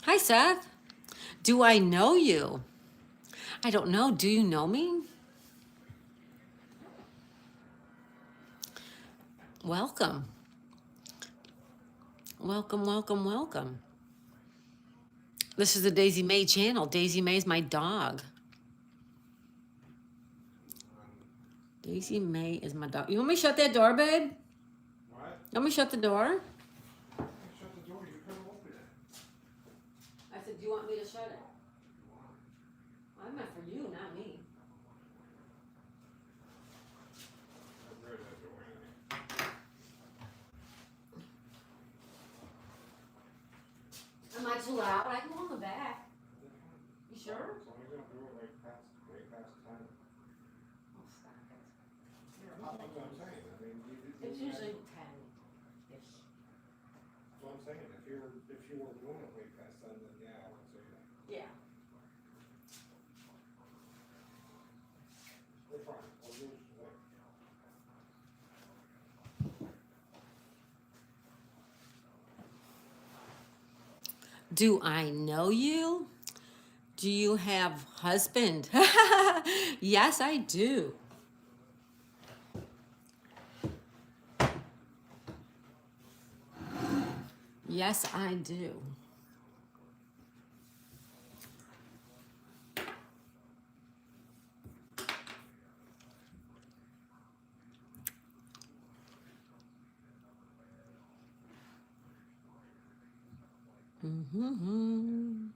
Hi, Seth. Do I know you? I don't know. Do you know me? Welcome. Welcome, welcome, welcome. This is the Daisy May channel. Daisy May's my dog. Daisy May is my dog. You want me to shut that door, babe? What? You want me to shut the door? You shut the door, you couldn't open it. I said, do you want me to shut it? You want. I meant for you, not me. I've read that door anyway. Am I too loud? I can go in the back. You sure? As long as you don't do it way past 10. Oh, stop it. That's what I'm saying. I mean, It's usually 10-ish. That's what I'm saying. If you were doing it way past 10, then yeah, I would say that. Yeah. We're fine. We'll do it today. Do I know you? Do you have husband? Yes, I do. Yes, I do. Mm-hmm.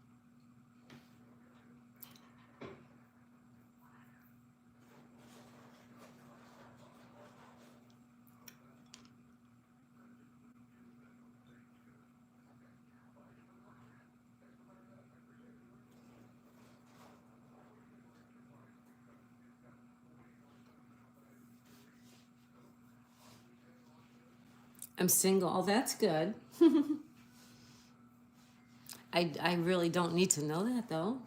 I'm single. Oh, that's good. I really don't need to know that though.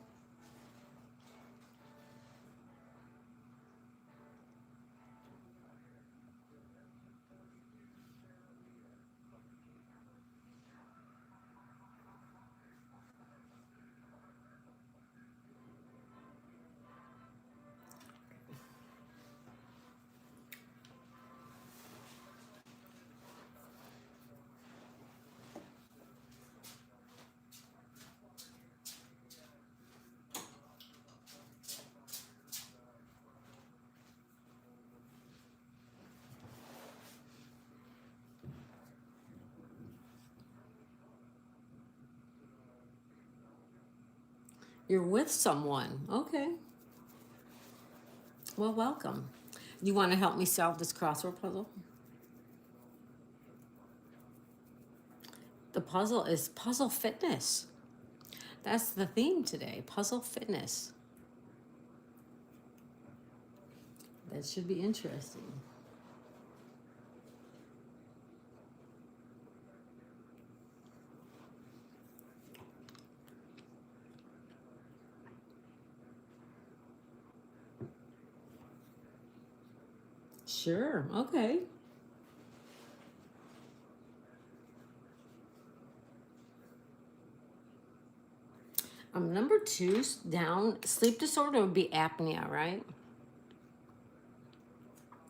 You're with someone. Okay. Well, welcome. You want to help me solve this crossword puzzle? The puzzle is puzzle fitness. That's the theme today, puzzle fitness. That should be interesting. Sure. Okay. Number 2 down, sleep disorder would be apnea, right?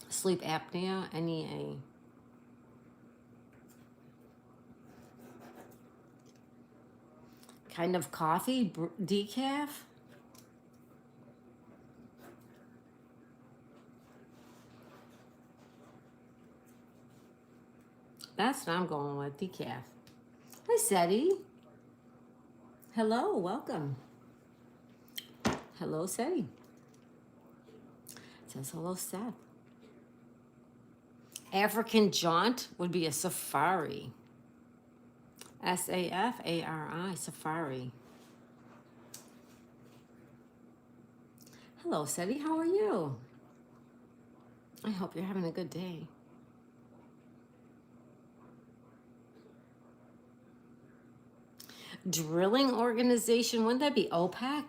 Sleep apnea, NEA. Kind of coffee, decaf. That's what I'm going with, decaf. Hi, Seti. Hello, welcome. Hello, Seti. It says hello, Seth. African jaunt would be a safari. SAFARI, safari. Hello, Seti. How are you? I hope you're having a good day. Drilling organization, wouldn't that be OPEC?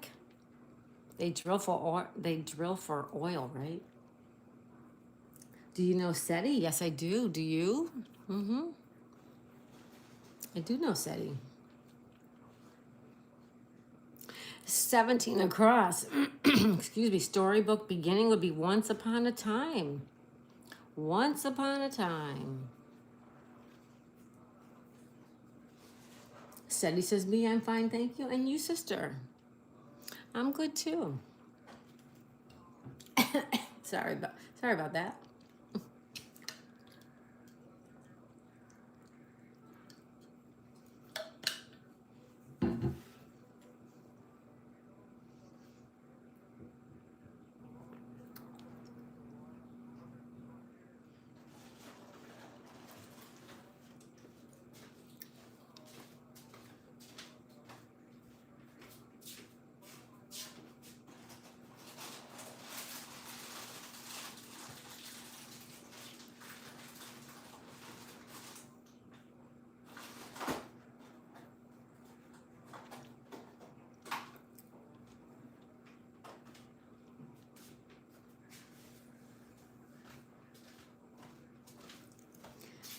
They drill for oil, right? Do you know SETI? Yes, I do. Do you? Mm-hmm. I do know SETI. 17 across. Excuse me. Storybook beginning would be once upon a time. Once upon a time. Seti says, me, I'm fine, thank you. And you, sister? I'm good too. Sorry about that.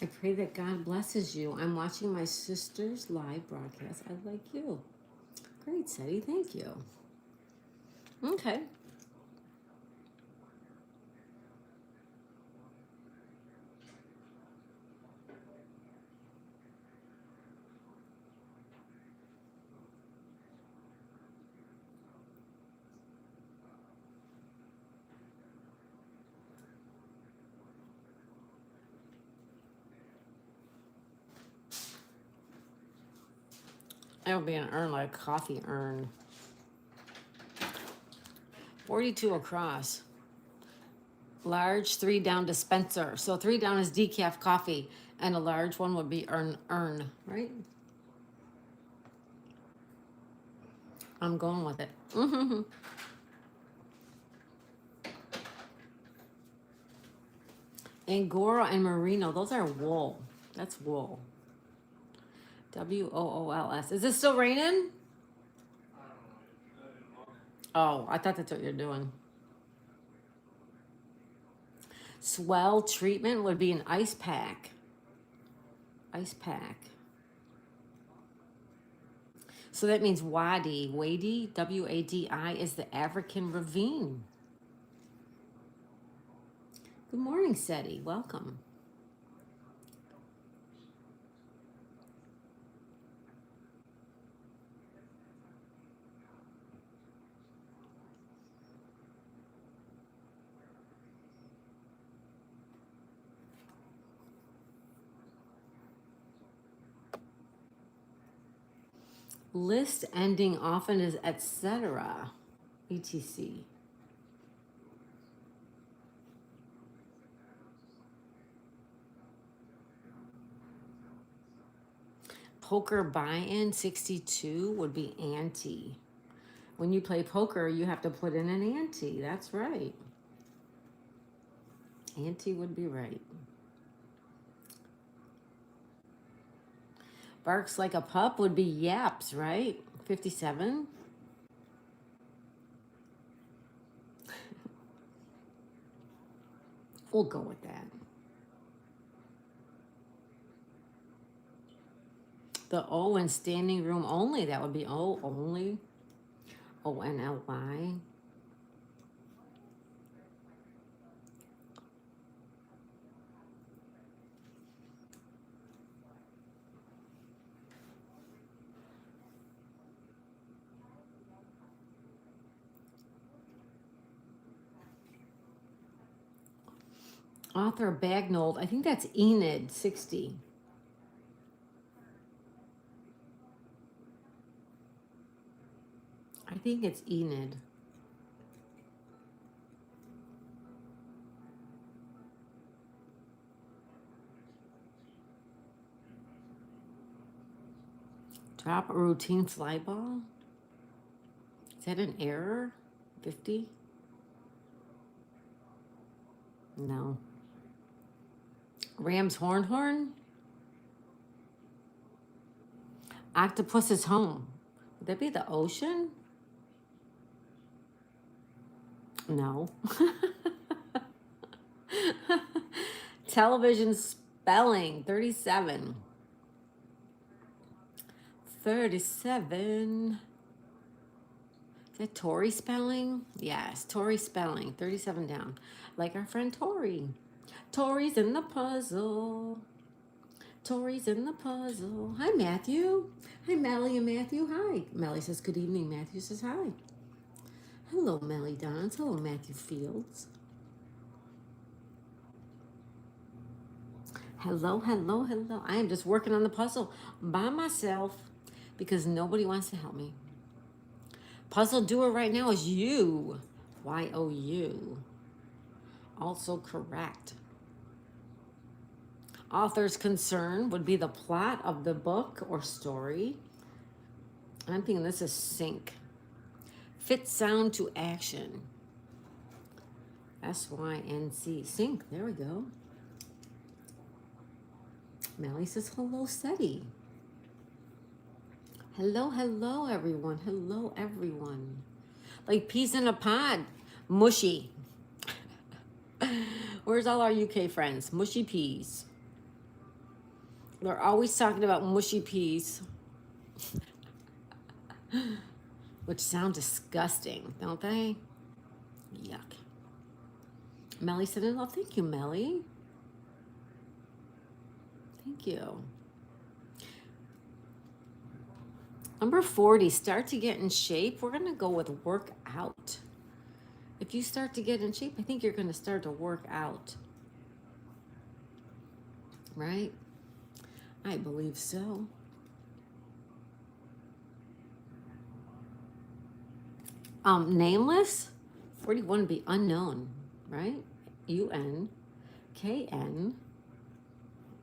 I pray that God blesses you. I'm watching my sister's live broadcast. I like you. Great, Seti. Thank you. Okay. It'll be an urn, like a coffee urn. 42 across. Large 3 down dispenser. So 3 down is decaf coffee, and a large one would be urn, right? I'm going with it. Angora and merino, those are wool. That's wool. WOOLS. Is it still raining? Oh, I thought that's what you're doing. Swell treatment would be an ice pack. Ice pack. So that means Wadi, WADI is the African ravine. Good morning, Seti. Welcome. List ending often is etc. etc. Poker buy-in 62 would be ante. When you play poker, you have to put in an ante. That's right. Ante would be right. Barks like a pup would be yaps, right? 57. We'll go with that. The O in standing room only, that would be O only. ONLY. Author Bagnold, I think that's Enid, 60. I think it's Enid. Drop a routine fly ball? Is that an error? 50? No. Ram's horn? Octopus is home. Would that be the ocean? No. Television spelling, 37. 37. Is that Tori spelling? Yes, Tori spelling. 37 down. Like our friend Tori. Tori's in the puzzle. Tori's in the puzzle. Hi, Matthew. Hi, Melly and Matthew. Hi. Melly says good evening. Matthew says hi. Hello, Melly Dons. Hello, Matthew Fields. Hello, hello, hello. I am just working on the puzzle by myself because nobody wants to help me. Puzzle doer right now is you. Y-O-U. Also correct. Author's concern would be the plot of the book or story. I'm thinking this is sync. Fit sound to action. S-Y-N-C. Sync. There we go. Melly says hello, SETI. Hello, hello, everyone. Hello, everyone. Like peas in a pod. Mushy. Where's all our UK friends? Mushy peas. They're always talking about mushy peas. Which sound disgusting, don't they? Yuck. Melly said, "Oh, thank you, Melly. Thank you." Number 40, start to get in shape. We're going to go with work out. If you start to get in shape, I think you're going to start to work out. Right? I believe so. Nameless, 41 would be unknown, right? U-N-K-N.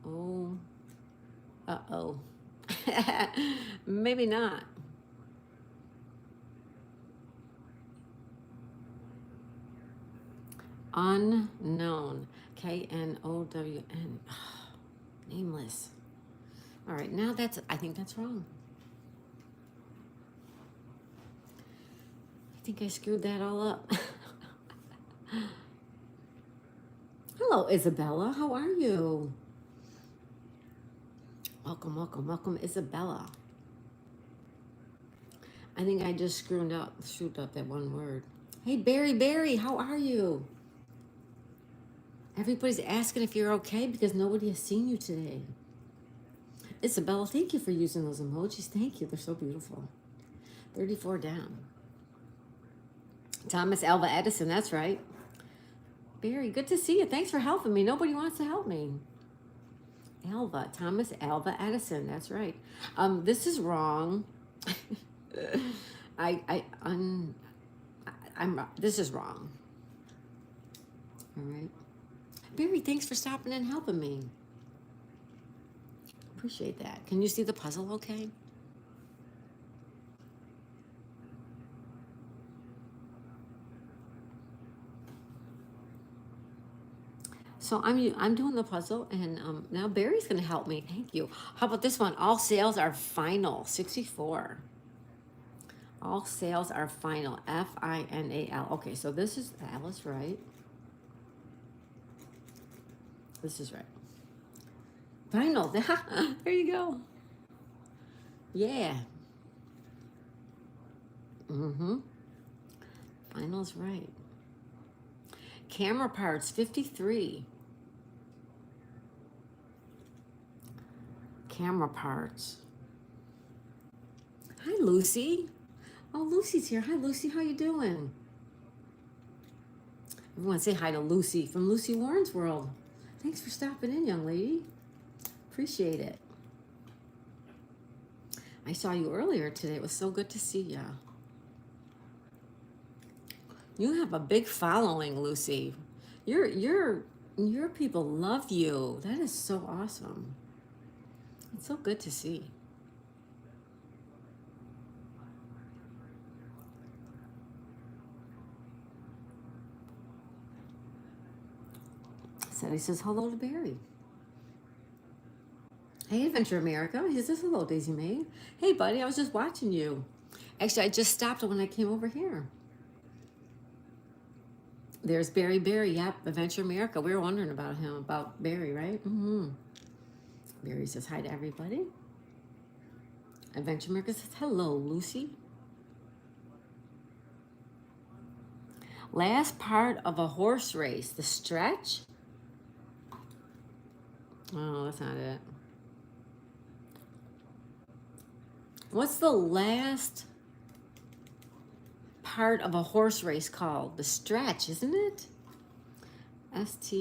Oh, uh-oh. Maybe not. Unknown. K-N-O-W-N. Nameless. All right, now I think that's wrong. I think I screwed that all up. Hello, Isabella. How are you? Welcome, welcome, welcome, Isabella. I think I just screwed up that one word. Hey, Barry, how are you? Everybody's asking if you're okay because nobody has seen you today. Isabella, thank you for using those emojis. Thank you. They're so beautiful. 34 down. Thomas Alva Edison, that's right. Barry, good to see you. Thanks for helping me. Nobody wants to help me. Thomas Alva Edison, that's right. This is wrong. This is wrong. All right. Barry, thanks for stopping and helping me. Appreciate that. Can you see the puzzle okay? So I'm doing the puzzle, and now Barry's going to help me. Thank you. How about this one? All sales are final. 64. All sales are final. F-I-N-A-L. Okay, so this is Alice, right? This is right. Final. There you go. Yeah. Mm-hmm. Final's right. Camera parts, 53. Camera parts. Hi, Lucy. Oh, Lucy's here. Hi, Lucy. How you doing? Everyone say hi to Lucy from Lucy Warren's World. Thanks for stopping in, young lady. Appreciate it. I saw you earlier today. It was so good to see you. You have a big following, Lucy. Your people love you. That is so awesome. It's so good to see. He says hello to Barry. Hey, Adventure America. He says hello, Daisy Mae. Hey, buddy, I was just watching you. Actually, I just stopped when I came over here. There's Barry. Yep, Adventure America. We were wondering about him, about Barry, right? Mm-hmm. Barry says hi to everybody. Adventure America says hello, Lucy. Last part of a horse race. The stretch? Oh, that's not it. What's the last part of a horse race called? The stretch, isn't it? Stretch.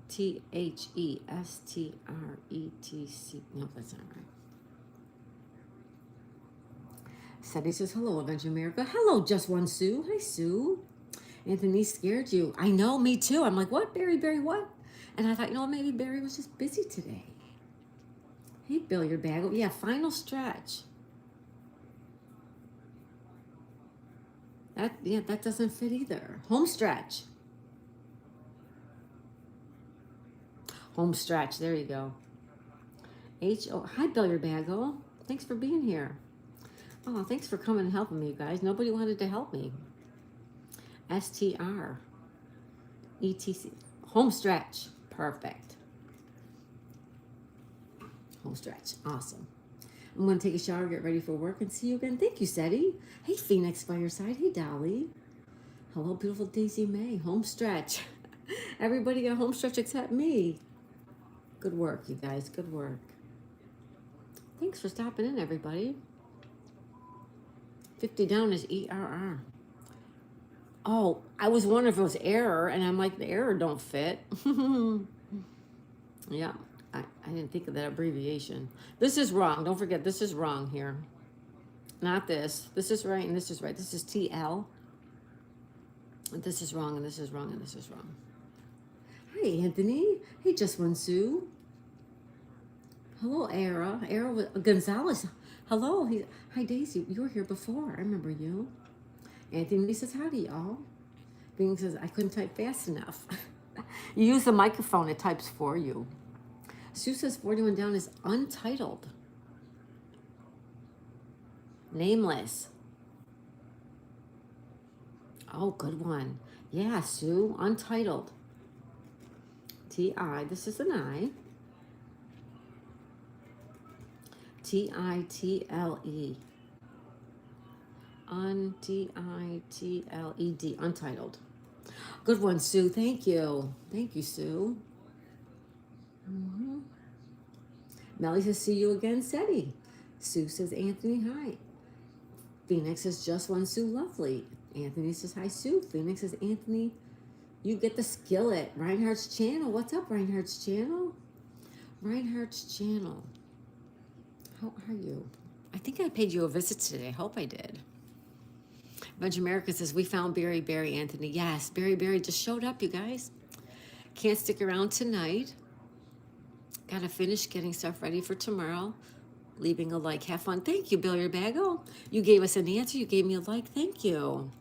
Thetstretch. No, that's not right. Sadie says, hello, Adventure America. Hello, Just One Sue. Hi, Sue. Anthony scared you. I know, me too. I'm like, what? Barry, what? And I thought, maybe Barry was just busy today. Hey, Billiard Bag. Oh, yeah, final stretch. That doesn't fit either. Home stretch. Home stretch. There you go. Hi, Billiard Bagel. Thanks for being here. Oh, thanks for coming and helping me, you guys. Nobody wanted to help me. STR. ETC. Home stretch. Perfect. Home stretch. Awesome. I'm going to take a shower, get ready for work, and see you again. Thank you, Seti. Hey, Phoenix Fireside. Hey, Dolly. Hello, beautiful Daisy May. Home stretch. Everybody got home stretch except me. Good work, you guys. Good work. Thanks for stopping in, everybody. 50 down is ERR. Oh, I was wondering if it was error, and I'm like, the error don't fit. Yeah, I didn't think of that abbreviation. This is wrong. Don't forget, this is wrong here. Not this. This is right, and this is right. This is TL. And this is wrong, and this is wrong, and this is wrong. Hi, Anthony. Hey, Just One Sue. Hello, Era. Gonzalez. Hello. Hi, Daisy. You were here before. I remember you. Anthony says, howdy, y'all. Bing says, I couldn't type fast enough. You use the microphone. It types for you. Sue says 41 down is untitled. Nameless. Oh, good one. Yeah, Sue. Untitled. T-I. This is an I. T-I-T-L-E. T-I-T-L-E-D. Untitled. Good one, Sue. Thank you. Thank you, Sue. Melly says, see you again, Seti. Sue says, Anthony, hi. Phoenix says, Just One Sue, lovely. Anthony says, hi, Sue. Phoenix says, Anthony, you get the skillet. Reinhardt's channel. What's up, Reinhardt's channel? Reinhardt's channel. How are you? I think I paid you a visit today. Hope I did. Bunch America says, we found Barry, Anthony. Yes, Barry just showed up, you guys. Can't stick around tonight. Got to finish getting stuff ready for tomorrow. Leaving a like. Have fun. Thank you, Billiard Bagel. You gave us an answer. You gave me a like. Thank you.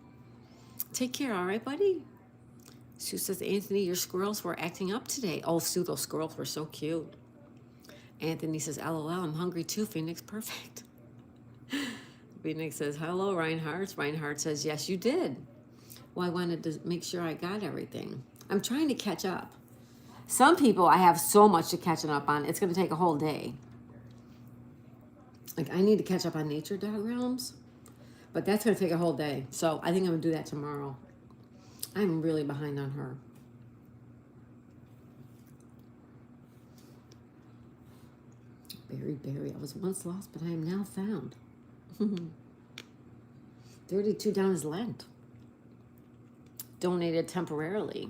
Take care, all right, buddy? Sue says, Anthony, your squirrels were acting up today. Oh, Sue, those squirrels were so cute. Anthony says, LOL, I'm hungry too, Phoenix. Perfect. Phoenix says, hello, Reinhardt. Reinhardt says, yes, you did. Well, I wanted to make sure I got everything. I'm trying to catch up. Some people I have so much to catch up on. It's going to take a whole day. Like, I need to catch up on Nature Dog Realms. But that's going to take a whole day. So I think I'm going to do that tomorrow. I'm really behind on her. Barry, I was once lost, but I am now found. 32 down is Lent. Donated temporarily.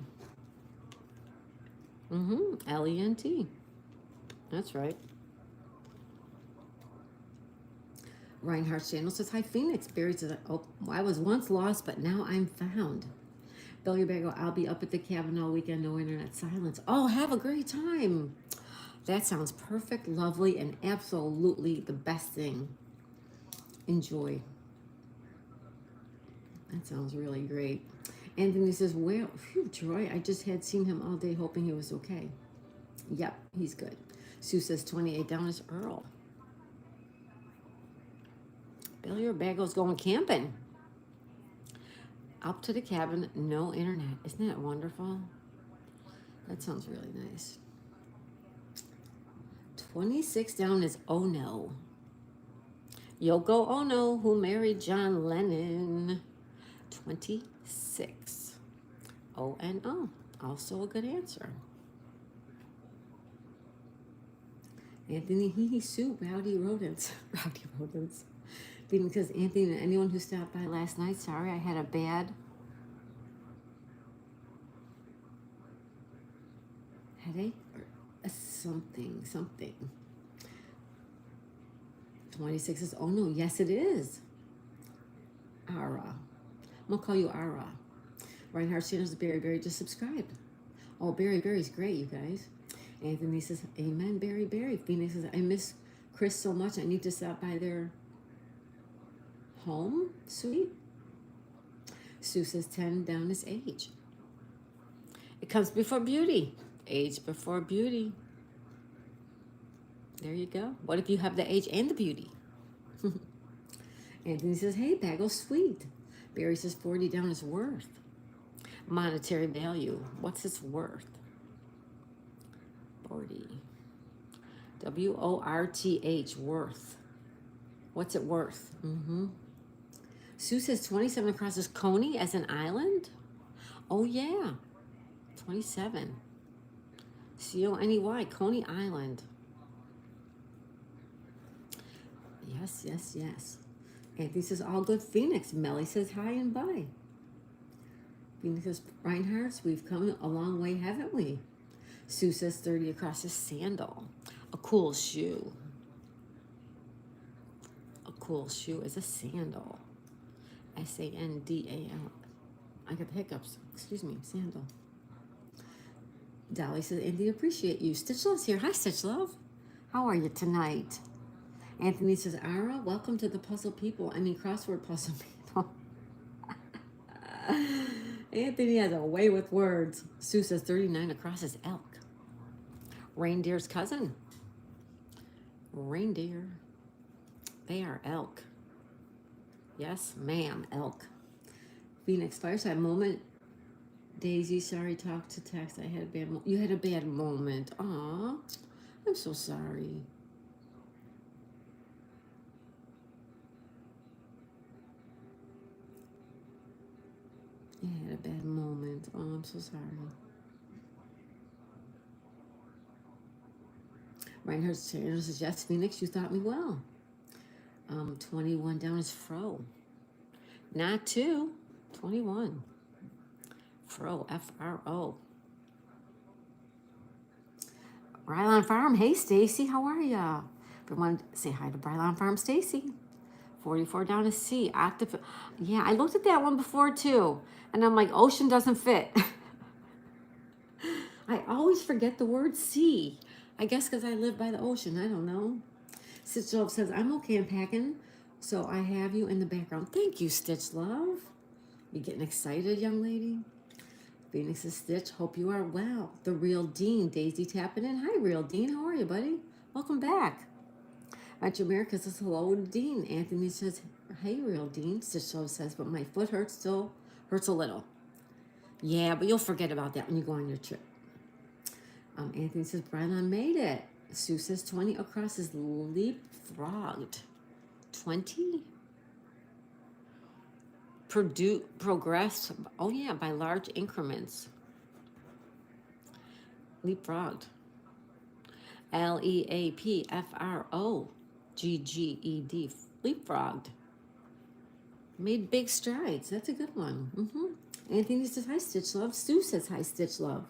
L-E-N-T. That's right. Reinhardt's channel says, hi, Phoenix. Barry says, oh, I was once lost, but now I'm found. Billy Bagel, I'll be up at the cabin all weekend, no internet, silence. Oh, have a great time. That sounds perfect, lovely, and absolutely the best thing. Enjoy. That sounds really great. Anthony says, well, phew, Troy, I just had seen him all day hoping he was okay. Yep, he's good. Sue says 28 down is Earl. Billy Bagel's going camping. Up to the cabin, no internet. Isn't that wonderful? That sounds really nice. 26 down is oh no. Yoko Ono, who married John Lennon. 26. O-N-O. Also a good answer. Anthony Hee Sue, Rowdy Rodents. Rowdy Rodents. Because Anthony and anyone who stopped by last night, sorry, I had a bad headache or something. 26 is, oh no, yes it is. Ara. I'm gonna call you Ara. Reinhardt Sanders, Barry just subscribed. Oh, Barry's great, you guys. Anthony says, amen, Barry. Phoenix says, I miss Chris so much, I need to stop by their home. Sweet. Sue says 10 down is age. It comes before beauty. Age before beauty. There you go. What if you have the age and the beauty? Anthony says, hey, Bagel, sweet. Barry says 40 down is worth. Monetary value. What's its worth? 40. W-O-R-T-H, worth. What's it worth? Sue says 27 crosses Coney as an island? Oh, yeah. 27. C-O-N-E-Y, Coney Island. Yes. Anthony says, all good, Phoenix. Melly says, hi and bye. Phoenix says, Reinhardt's, we've come a long way, haven't we? Sue says 30 across a sandal. A cool shoe. A cool shoe is a sandal. S-A-N-D-A-L. I got the hiccups. Excuse me, sandal. Dolly says, Anthony, appreciate you. Stitch Love's here. Hi, Stitch Love. How are you tonight? Anthony says, Ara, welcome to the puzzle people. Crossword puzzle people. Anthony has a way with words. Sue says 39 across is elk. Reindeer's cousin. Reindeer. They are elk. Yes, ma'am, elk. Phoenix Fireside moment. Daisy, sorry, talk to text. I had a bad moment. You had a bad moment. Aw, I'm so sorry. You had a bad moment. Oh, I'm so sorry. Reinhardt says, yes, Phoenix, you thought me well. 21 down is Fro. Not 2. 21. Fro, F-R-O. Brylon Farm, hey, Stacy, how are ya? Everyone say hi to Brylon Farm, Stacy. 44 down is C. Octopus. Yeah, I looked at that one before, too. And I'm like, ocean doesn't fit. I always forget the word sea. I guess because I live by the ocean. I don't know. Stitch Love says, I'm okay unpacking, so I have you in the background. Thank you, Stitch Love. You getting excited, young lady? Phoenix is Stitch. Hope you are well. The Real Dean. Daisy tapping in. Hi, Real Dean. How are you, buddy? Welcome back. Metro America says, hello, Dean. Anthony says, hey, Real Dean. Stitch Love says, but my foot still hurts a little. Yeah, but you'll forget about that when you go on your trip. Anthony says, Brylon made it. Sue says 20 across is leapfrogged. 20? Progressed, oh yeah, by large increments. Leapfrogged. L-E-A-P-F-R-O-G-G-E-D. Leapfrogged. Made big strides. That's a good one. Anthony says, hi, Stitch Love. Sue says, hi, Stitch Love.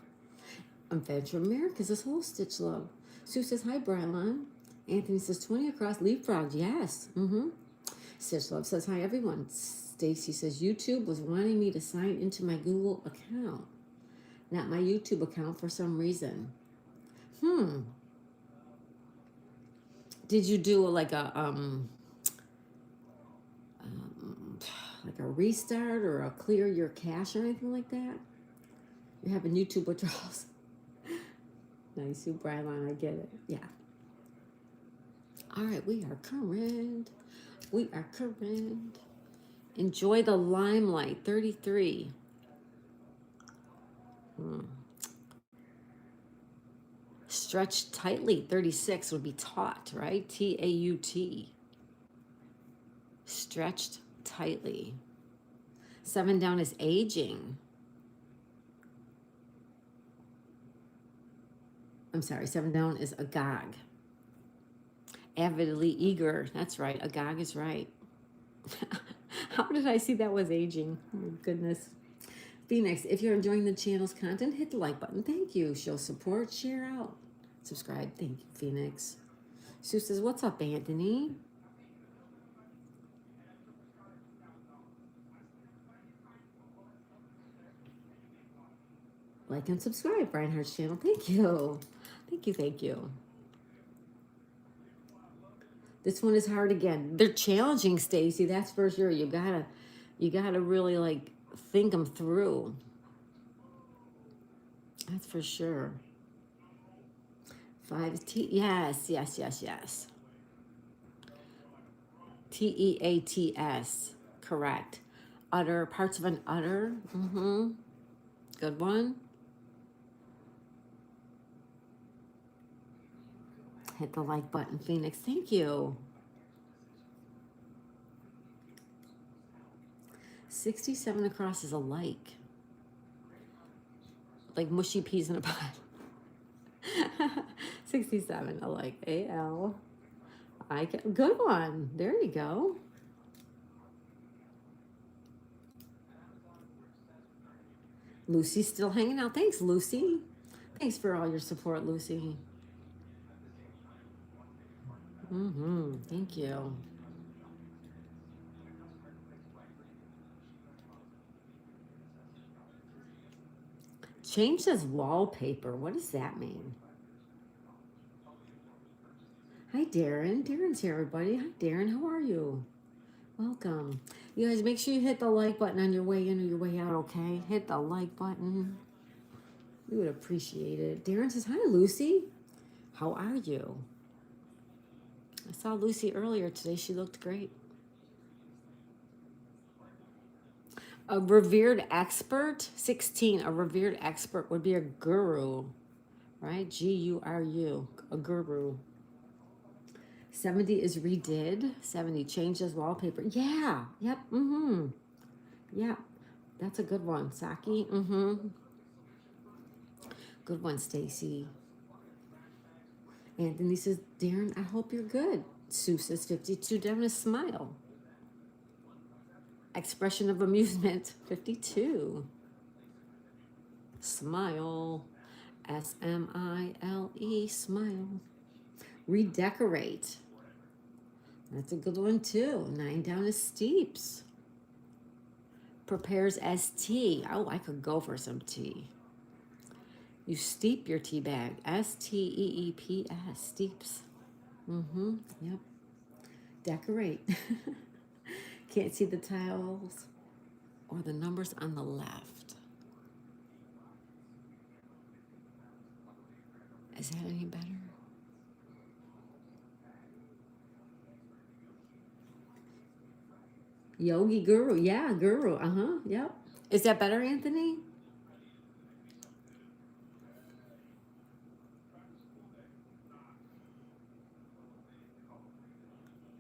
Adventure America says, hello, Stitch Love. Sue says, hi, Brylon. Anthony says, 20 across, leapfrogged. Yes. Stitch Love says, hi, everyone. Stacy says, YouTube was wanting me to sign into my Google account, not my YouTube account for some reason. Did you do like a restart or a clear your cache or anything like that? You're having YouTube withdrawals. Nice, you, Brylon, I get it. Yeah. All right, we are current. Enjoy the limelight, 33. Stretch tightly, 36 would be taut, right? T-A-U-T. stretched tightly. 7 down is aging. I'm sorry, 7 down is agog. Avidly eager. That's right. Agog is right. How did I see that was aging? Oh my goodness. Phoenix, if you're enjoying the channel's content, hit the like button. Thank you. Show support, share out, subscribe. Thank you, Phoenix. Sue says, what's up, Anthony? Like and subscribe, Brian Hart's channel. Thank you. Thank you, thank you. This one is hard again. They're challenging, Stacy. That's for sure. You gotta really like think them through. That's for sure. 5 is T. Yes. Teats. Correct. Udder. Parts of an udder. Good one. Hit the like button, Phoenix. Thank you. 67 across is a like mushy peas in a pot. 67, a like. A-L. Good one. There you go. Lucy's still hanging out. Thanks, Lucy. Thanks for all your support, Lucy. Thank you. Change says wallpaper. What does that mean? Hi, Darren. Darren's here, everybody. Hi, Darren. How are you? Welcome. You guys, make sure you hit the like button on your way in or your way out, okay? Hit the like button. We would appreciate it. Darren says, hi, Lucy. How are you? I saw Lucy earlier today. She looked great. A revered expert, 16. A revered expert would be a guru, right? G-U-R-U, a guru. 70 is redid. 70 changes wallpaper. Yeah. Yep. Yeah. That's a good one. Saki. Good one, Stacy. Anthony says, Darren, I hope you're good. Sue says 52 down a smile. Expression of amusement, 52. Smile. S-M-I-L-E, smile. Redecorate. That's a good one too. 9 down is steeps. Prepares as tea. Oh, I could go for some tea. You steep your tea bag. S-T-E-E-P-S. Steeps. Yep. Decorate. Can't see the tiles or the numbers on the left. Is that any better? Yogi Guru. Yeah, Guru. Yep. Is that better, Anthony?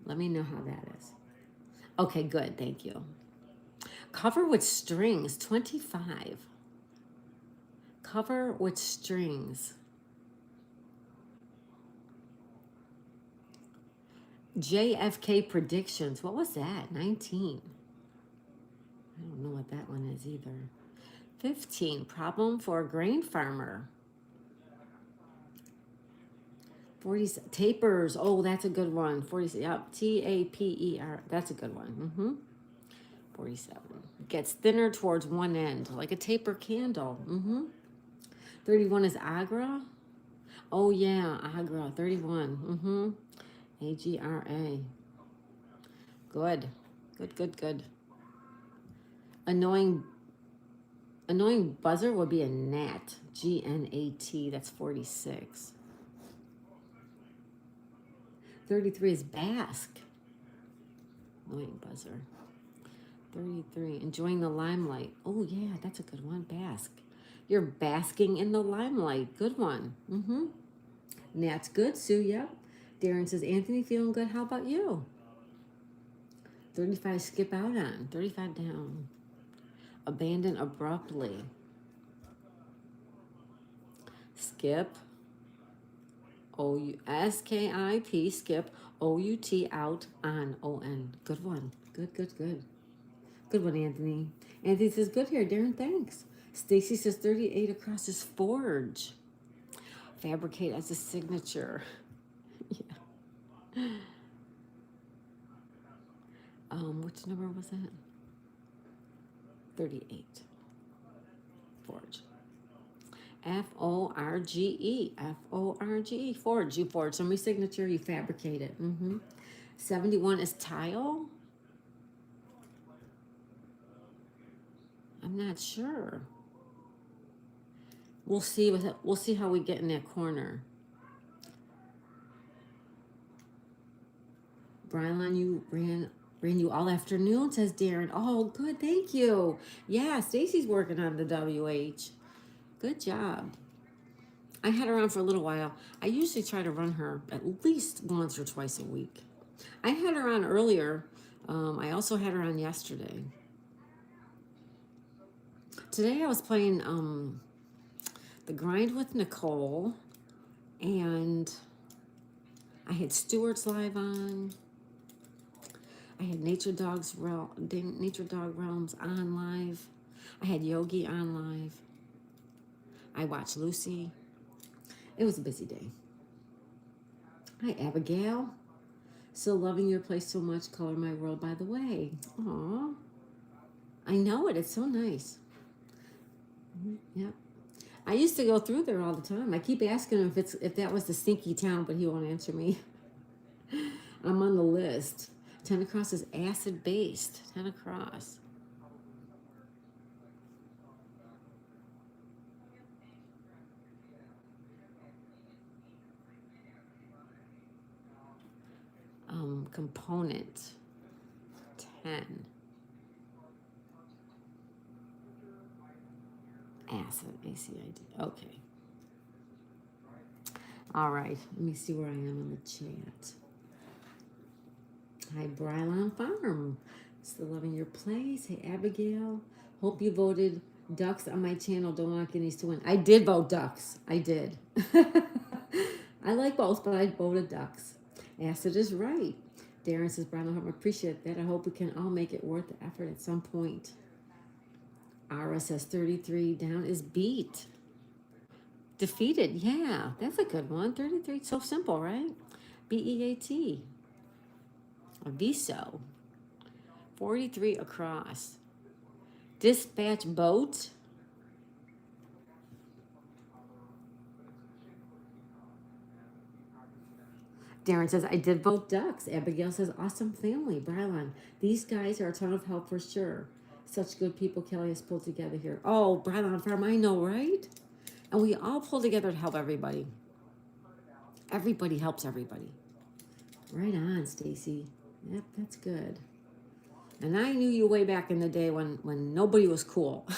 Let me know how that is. Okay, good. Thank you. Cover with strings, 25. Cover with strings. JFK predictions. What was that? 19. I don't know what that one is either. 15. Problem for a grain farmer. 40. Tapers. Oh, that's a good one. 40. Yep. T-A-P-E-R. That's a good one. 47. Gets thinner towards one end, like a taper candle. 31 is Agra. Oh, yeah. Agra. 31. A-G-R-A. Good. Good. Annoying buzzer would be a gnat. G-N-A-T. That's 46. 33 is bask. Annoying buzzer. 33. Enjoying the limelight. Oh, yeah, that's a good one. Bask. You're basking in the limelight. Good one. Gnat's good. Sue, yep. Darren says, Anthony, feeling good. How about you? 35, skip out on. 35 down. Abandon abruptly. Skip. O-U-S-K-I-P, skip. O-U-T, out, on, O-N. Good one. Good, good, good. Good one, Anthony. Anthony says, good here, Darren, thanks. Stacy says, 38 across is forge. Fabricate as a signature. Yeah. Which number was that? 38. Forge. F-O-R-G-E. F-O-R-G-E. Forge. You forge somebody's signature, you fabricate it. 71 is tile. I'm not sure. We'll see with it. We'll see how we get in that corner. Brian, you ran you all afternoon, says Darren. Oh, good, thank you. Yeah, Stacy's working on the WH. Good job. I had her on for a little while. I usually try to run her at least once or twice a week. I had her on earlier. I also had her on yesterday. Today I was playing The Grind with Nicole, and I had Stewart's live on. I had Nature Dog Realms on live. I had Yogi on live. I watched Lucy. It was a busy day. Hi, Abigail. Still loving your place so much. Color my world, by the way. Aw. I know it. It's so nice. Yep. I used to go through there all the time. I keep asking him if that was the stinky town, but he won't answer me. I'm on the list. 10 across is acid based. 10 across. Component 10. Acid, ACID. Okay. All right. Let me see where I am in the chat. Hi, Brylon Farm. Still loving your plays. Hey, Abigail. Hope you voted Ducks on my channel. Don't want Guineas to win. I did vote Ducks. I did. I like both, but I voted Ducks. Acid is right. Darren says, Brylon Farm, appreciate that. I hope we can all make it worth the effort at some point. Ara says 33 down is beat. Defeated. Yeah, that's a good one. 33. So simple, right? B-E-A-T. Aviso. 43 across. Dispatch boat. Darren says, I did vote Ducks. Abigail says, awesome family. Brylon, these guys are a ton of help for sure. Such good people Kelly has pulled together here. Oh, Brylon Farm, I know, right? And we all pull together to help everybody. Everybody helps everybody. Right on, Stacy. Yep, that's good. And I knew you way back in the day when nobody was cool.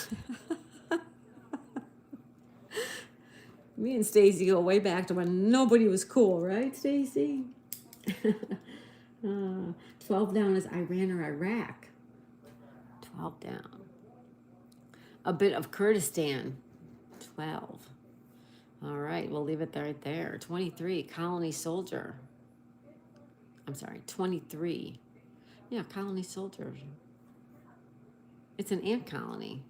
Me and Stacy go way back to when nobody was cool, right, Stacy? 12 down is Iran or Iraq. 12 down. A bit of Kurdistan. 12. All right, we'll leave it right there. 23, colony soldier. I'm sorry, 23. Yeah, colony soldier. It's an ant colony.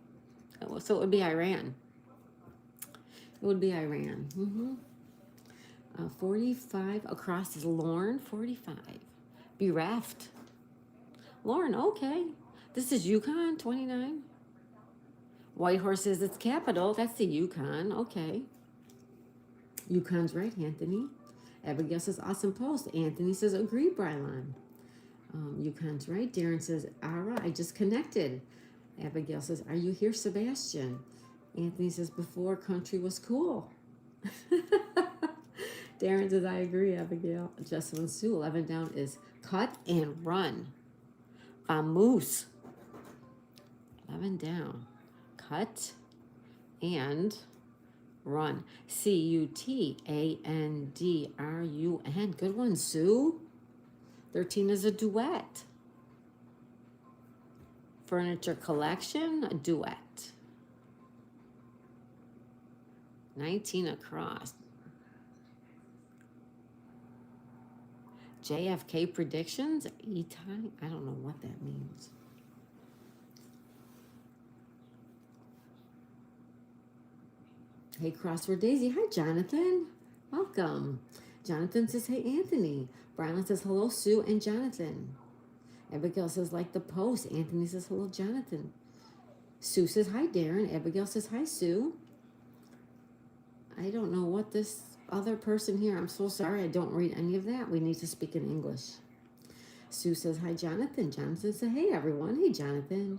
So it would be Iran. It would be Iran. 45 across is Lorne. 45. Bereft. Lorne, okay. This is Yukon, 29. White Horse is its capital. That's the Yukon. Okay. Yukon's right, Anthony. Abigail says, awesome post. Anthony says, agree, Brylon. Yukon's right. Darren says, Ara, I just connected. Abigail says, are you here, Sebastian? Anthony says, before country was cool. Darren says, I agree, Abigail. Jessamine Sue, 11 down is cut and run. Vamoose. 11 down. Cut and run. C-U-T-A-N-D-R-U-N. Good one, Sue. 13 is a duet. Furniture collection, a duet. 19 across. JFK predictions, E-time. I don't know what that means. Hey, Crossword Daisy. Hi, Jonathan. Welcome. Jonathan says, hey, Anthony. Brian says, hello, Sue and Jonathan. Abigail says, like the post. Anthony says, hello, Jonathan. Sue says, hi, Darren. Abigail says, hi, Sue. I don't know what this other person here, I'm so sorry. I don't read any of that. We need to speak in English. Sue says, hi, Jonathan. Jonathan says, hey, everyone. Hey, Jonathan.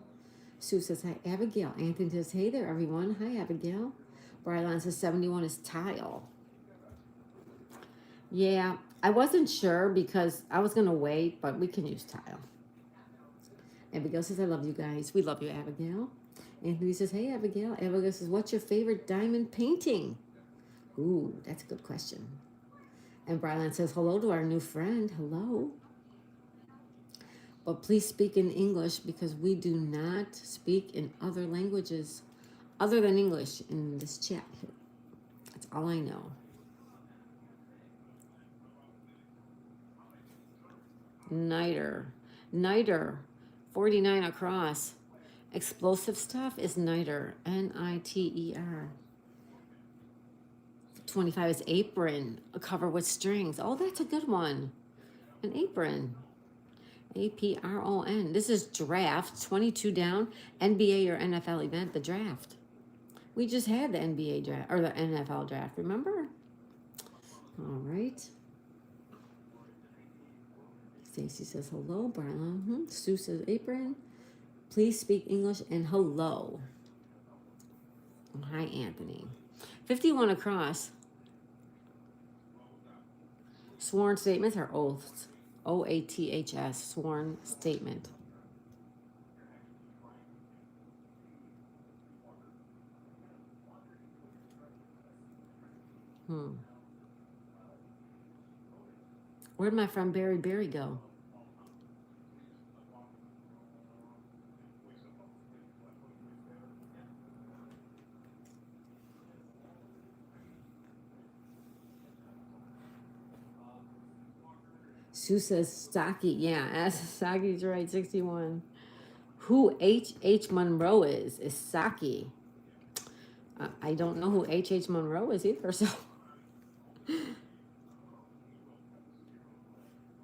Sue says, hi, Abigail. Anthony says, hey there, everyone. Hi, Abigail. Brylan says 71 is tile. Yeah, I wasn't sure because I was going to wait, but we can use tile. Abigail says, I love you guys. We love you, Abigail. Anthony says, hey, Abigail. Abigail says, what's your favorite diamond painting? Ooh, that's a good question. And Brylan says, hello to our new friend. Hello. But please speak in English because we do not speak in other languages other than English in this chat here. That's all I know. Niter. Niter. 49 across. Explosive stuff is niter. N-I-T-E-R. 25 is apron. A cover with strings. Oh, that's a good one. An apron. A-P-R-O-N. This is draft. 22 down. NBA or NFL event. The draft. We just had the NBA draft, or the NFL draft, remember? All right. Stacy says hello, Brian. Sue says apron. Please speak English and hello. Hi, Anthony. 51 across. Sworn statements are oaths. O-A-T-H-S. Sworn statement. Where'd my friend Barry go? Sue says Stocky. Yeah, Stocky's right, 61. Who H.H. Monroe is Saki. I don't know who H.H. Monroe is either, so.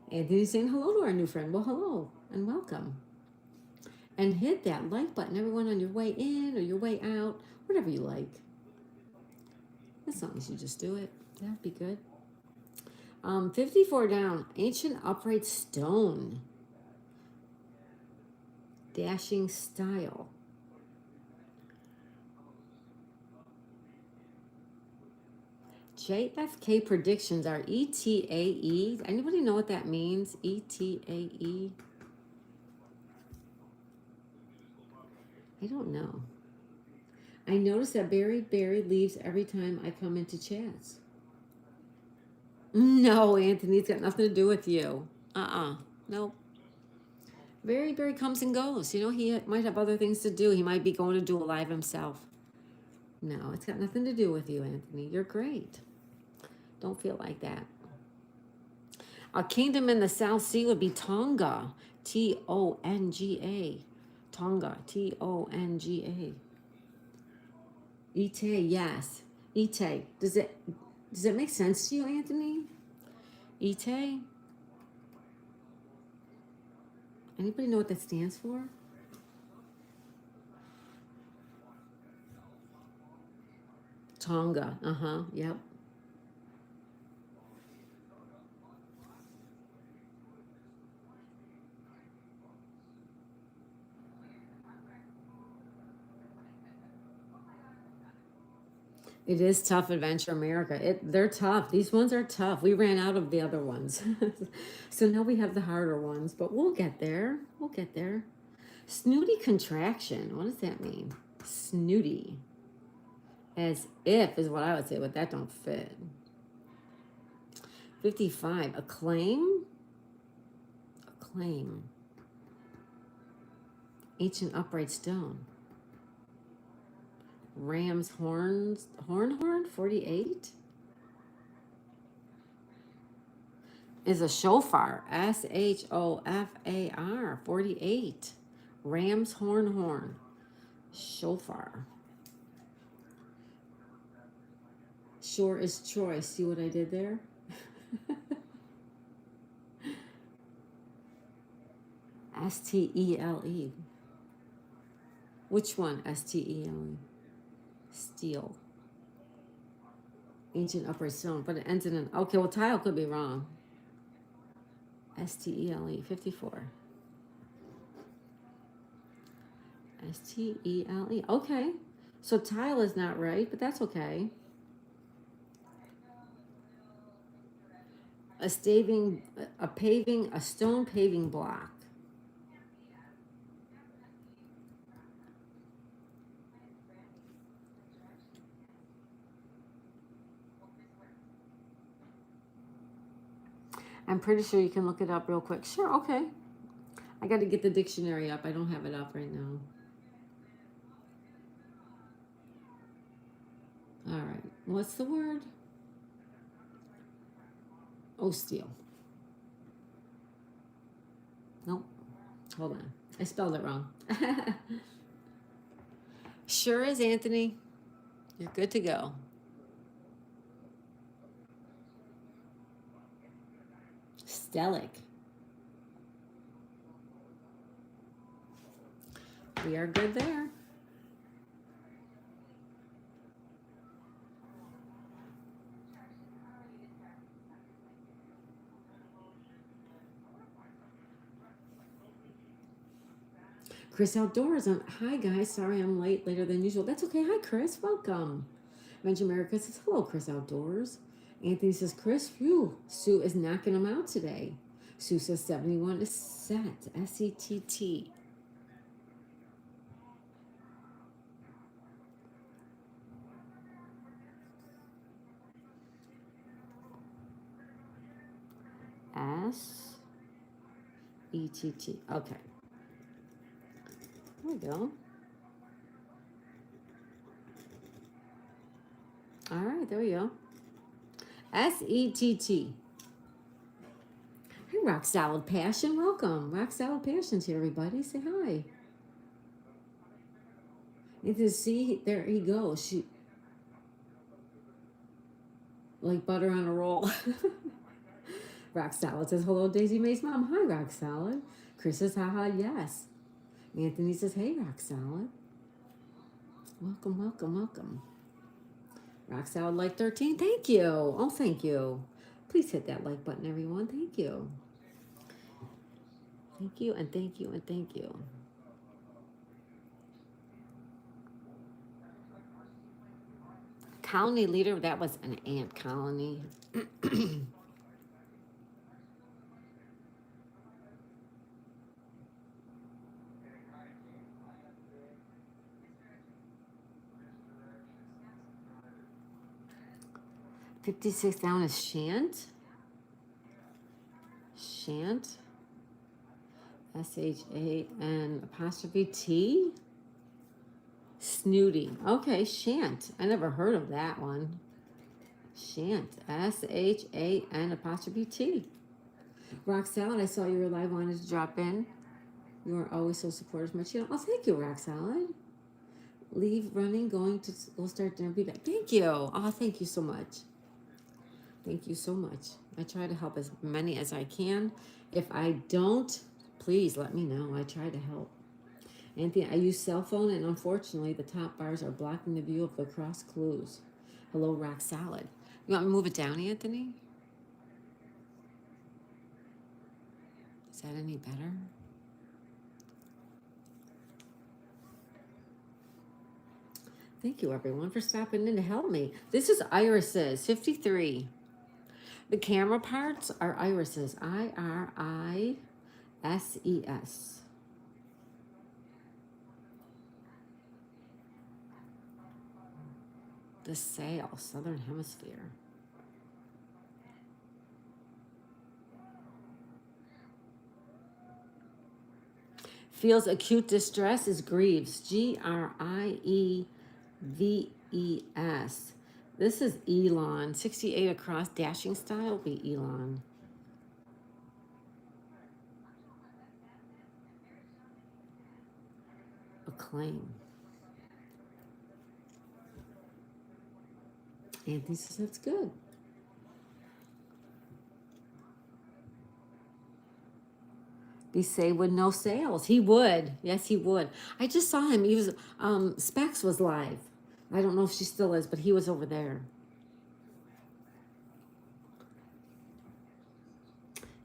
Anthony's saying hello to our new friend. Well, hello and welcome. And hit that like button, everyone, on your way in or your way out, whatever you like. As long as you just do it, that'd be good. 54 down, ancient upright stone. Dashing style. JFK predictions are ETAE. Anybody know what that means? ETAE? I don't know. I notice that Barry leaves every time I come into chats. No, Anthony, it's got nothing to do with you. Nope. Barry comes and goes. You know, he might have other things to do. He might be going to do a live himself. No, it's got nothing to do with you, Anthony. You're great. Don't feel like that. A kingdom in the South Sea would be Tonga. T-O-N-G-A. Tonga. T-O-N-G-A. Ite, yes. Ite. Does it make sense to you, Anthony? Ite? Anybody know what that stands for? Tonga. Yep. It is tough, Adventure America. They're tough. These ones are tough. We ran out of the other ones. So now we have the harder ones, but we'll get there. We'll get there. Snooty contraction. What does that mean? Snooty. As if is what I would say, but that don't fit. 55. Acclaim. Acclaim. Ancient upright stone. Ram's horns. Horn? 48? Is a shofar. Shofar. 48. Ram's horn. Shofar. Shore is Troy. See what I did there? Stele. Which one? Stele. Steel. Ancient upright stone, but it ends in an. Okay, well, tile could be wrong. Stele. 54. Stele. Okay. So tile is not right, but that's okay. A stone paving block. I'm pretty sure you can look it up real quick. Sure, okay. I got to get the dictionary up. I don't have it up right now. All right. What's the word? Oh, steel. Nope. Hold on. I spelled it wrong. Sure is, Anthony. You're good to go. Stellic. We are good there. Chris Outdoors. Hi, guys. Sorry I'm later than usual. That's okay. Hi, Chris. Welcome. Benji America says, hello, Chris Outdoors. Anthony says, Chris, phew, Sue is knocking them out today. Sue says 71 is set. S-E-T-T. S-E-T-T. Okay. There we go. All right, there we go. S-E-T-T. Hey, Rock Salad Passion. Welcome. Rock Salad Passion's here, everybody. Say hi. You can see, there he goes. She, like butter on a roll. Rock Salad says, hello, Daisy Mae's mom. Hi, Rock Salad. Chris says, haha, yes. Anthony says, hey, Rock Salad. Welcome, welcome, welcome. Rock Salad like 13. Thank you. Oh, thank you. Please hit that like button, everyone. Thank you. Thank you, and thank you, and thank you. Colony leader, that was an ant colony. 56 down is Shant. Shant. S-H-A-N''T. Snooty. Okay, Shant. I never heard of that one. Shant. S-H-A-N''T. Rock Salad, I saw you were live, wanted to drop in. You are always so supportive of my channel. Oh, thank you, Rock Salad. Leave running, go start dinner, be back. Thank you. Oh, thank you so much. Thank you so much. I try to help as many as I can. If I don't, please let me know. I try to help. Anthony, I use cell phone, and unfortunately, the top bars are blocking the view of the cross clues. Hello, Rock Salad. You want me to move it down, Anthony? Is that any better? Thank you, everyone, for stopping in to help me. This is irises, 53. The camera parts are irises, I-R-I-S-E-S. The sail, Southern Hemisphere. Feels acute distress is grieves. Grieves. This is Elon. 68 across. Dashing style will be Elon. Acclaim. Anthony says that's good. Be saved with no sales. He would. Yes, he would. I just saw him. He was Specs was live. I don't know if she still is, but he was over there.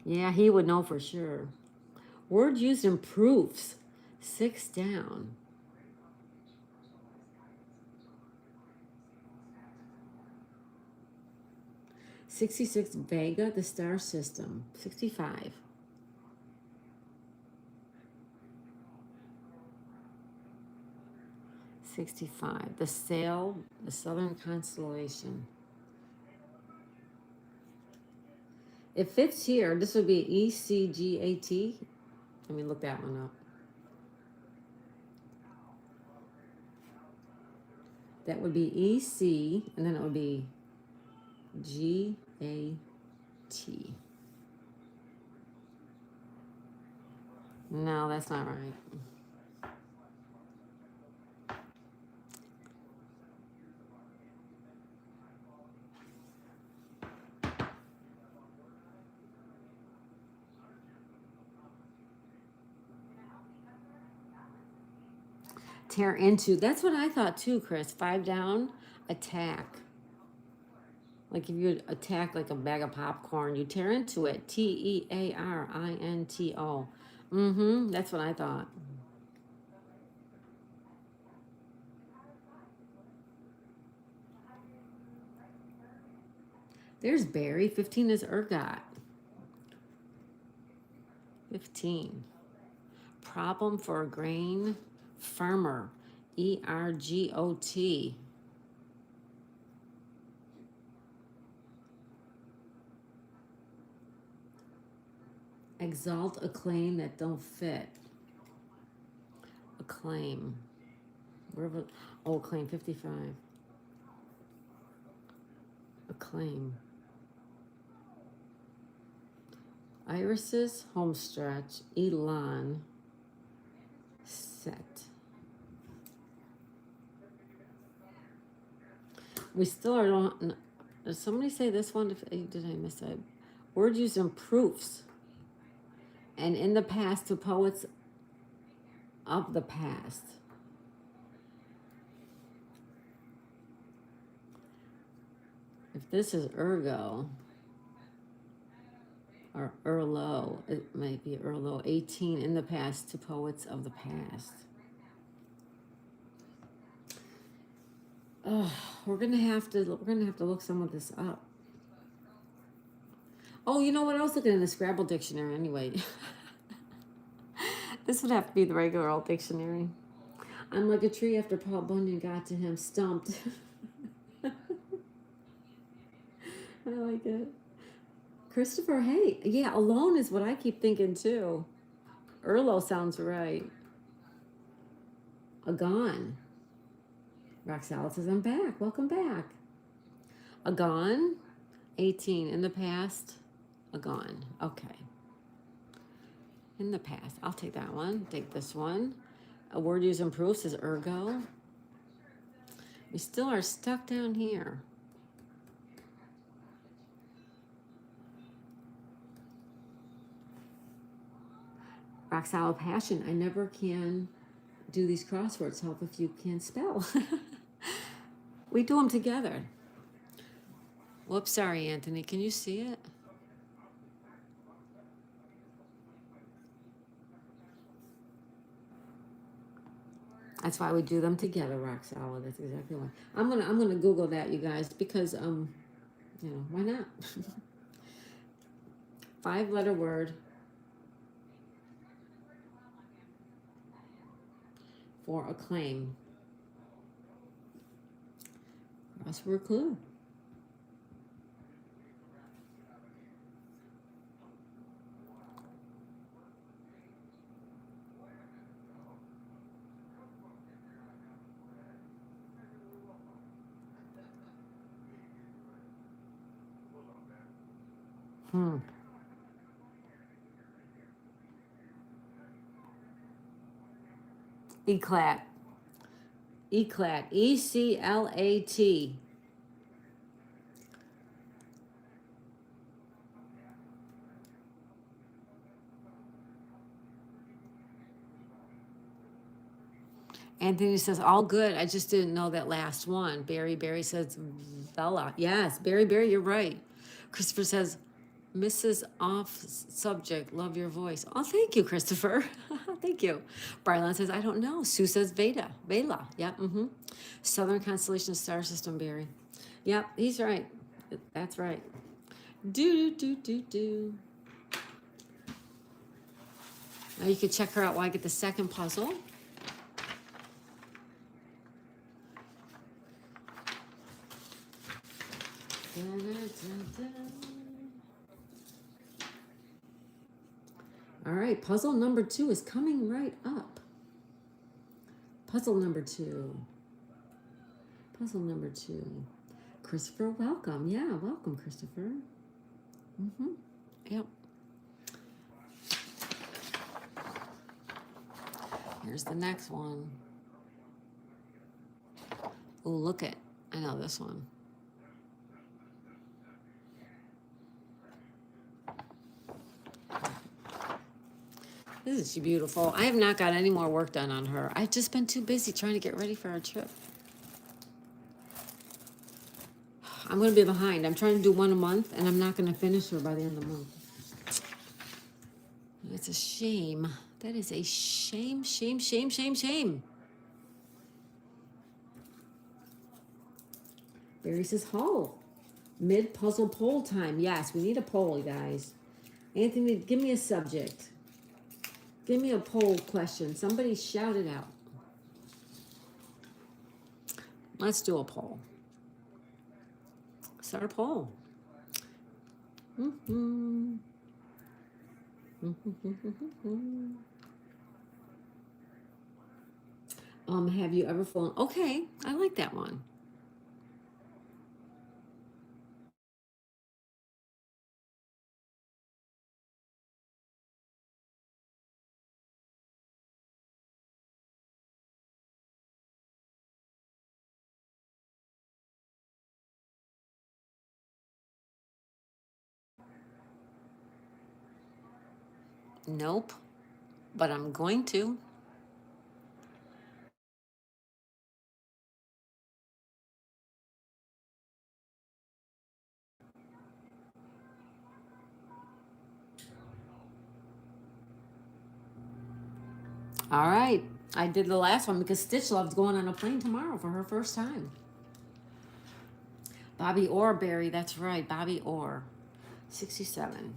Yeah, he would know for sure. Word used in proofs. 6 down. $66 Vega, the star system. 65. $65. The sail, the southern constellation. It fits here. This would be ECGAT. Let me look that one up. That would be EC, and then it would be GAT. No, that's not right. Tear into. That's what I thought too, Chris. 5 down, attack. Like if you attack like a bag of popcorn, you tear into it. TEARINTO. That's what I thought. There's Barry. 15 is ergot. 15. Problem for a grain farmer. ERGOT. Exalt a claim that don't fit. A claim. Oh, claim 55. A claim. Irises, homestretch, Elon, set. We still are don't. Did somebody say this one? Did I miss it? Word used in proofs. And in the past to poets of the past. If this is ergo or erlo, it might be erlo. 18 in the past to poets of the past. We're gonna have to look some of this up. Oh, you know what? I was looking in the Scrabble dictionary anyway. This would have to be the regular old dictionary. I'm like a tree after Paul Bunyan got to him, stumped. I like it. Christopher, hey, yeah, alone is what I keep thinking too. Erlo sounds right. A gone. Roxella says, I'm back. Welcome back. A gone. 18 in the past. A gone. Okay. In the past. I'll take that one. Take this one. A word used in proofs is ergo. We still are stuck down here. Roxella Passion. I never can do these crosswords. Help if you can spell. We do them together. Whoops, sorry, Anthony. Can you see it? That's why we do them together, Roxella. That's exactly why. I'm gonna Google that, you guys, because you know, why not? 5-letter word for a claim. Crossword clue. Hmm. Eclat. Eclat. E-C-L-A-T. Anthony says, all good. I just didn't know that last one. Barry says, Vella. Yes, Barry, you're right. Christopher says, Mrs. Off subject, love your voice. Oh, thank you, Christopher. Thank you. Brylan says, I don't know. Sue says Vela. Yep. Mm-hmm. Southern Constellation Star System, Barry. Yep, he's right. That's right. Do. Now you can check her out while I get the second puzzle. All right, puzzle number 2 is coming right up. Puzzle number 2. Puzzle number 2. Christopher, welcome. Yeah, welcome, Christopher. Mm-hmm. Yep. Here's the next one. Oh, look it. I know this one. This is beautiful. I have not got any more work done on her. I've just been too busy trying to get ready for our trip. I'm going to be behind. I'm trying to do one a month, and I'm not going to finish her by the end of the month. It's a shame. That is a shame. Barry says, "Ho, mid-puzzle poll time." Yes, we need a poll, you guys. Anthony, give me a subject. Give me a poll question. Somebody shout it out. Let's do a poll. Start a poll. Have you ever flown? Okay, I like that one. Nope, but I'm going to. All right. I did the last one because Stitch Love's going on a plane tomorrow for her first time. Bobby Orr, Barry. That's right. Bobby Orr. 67.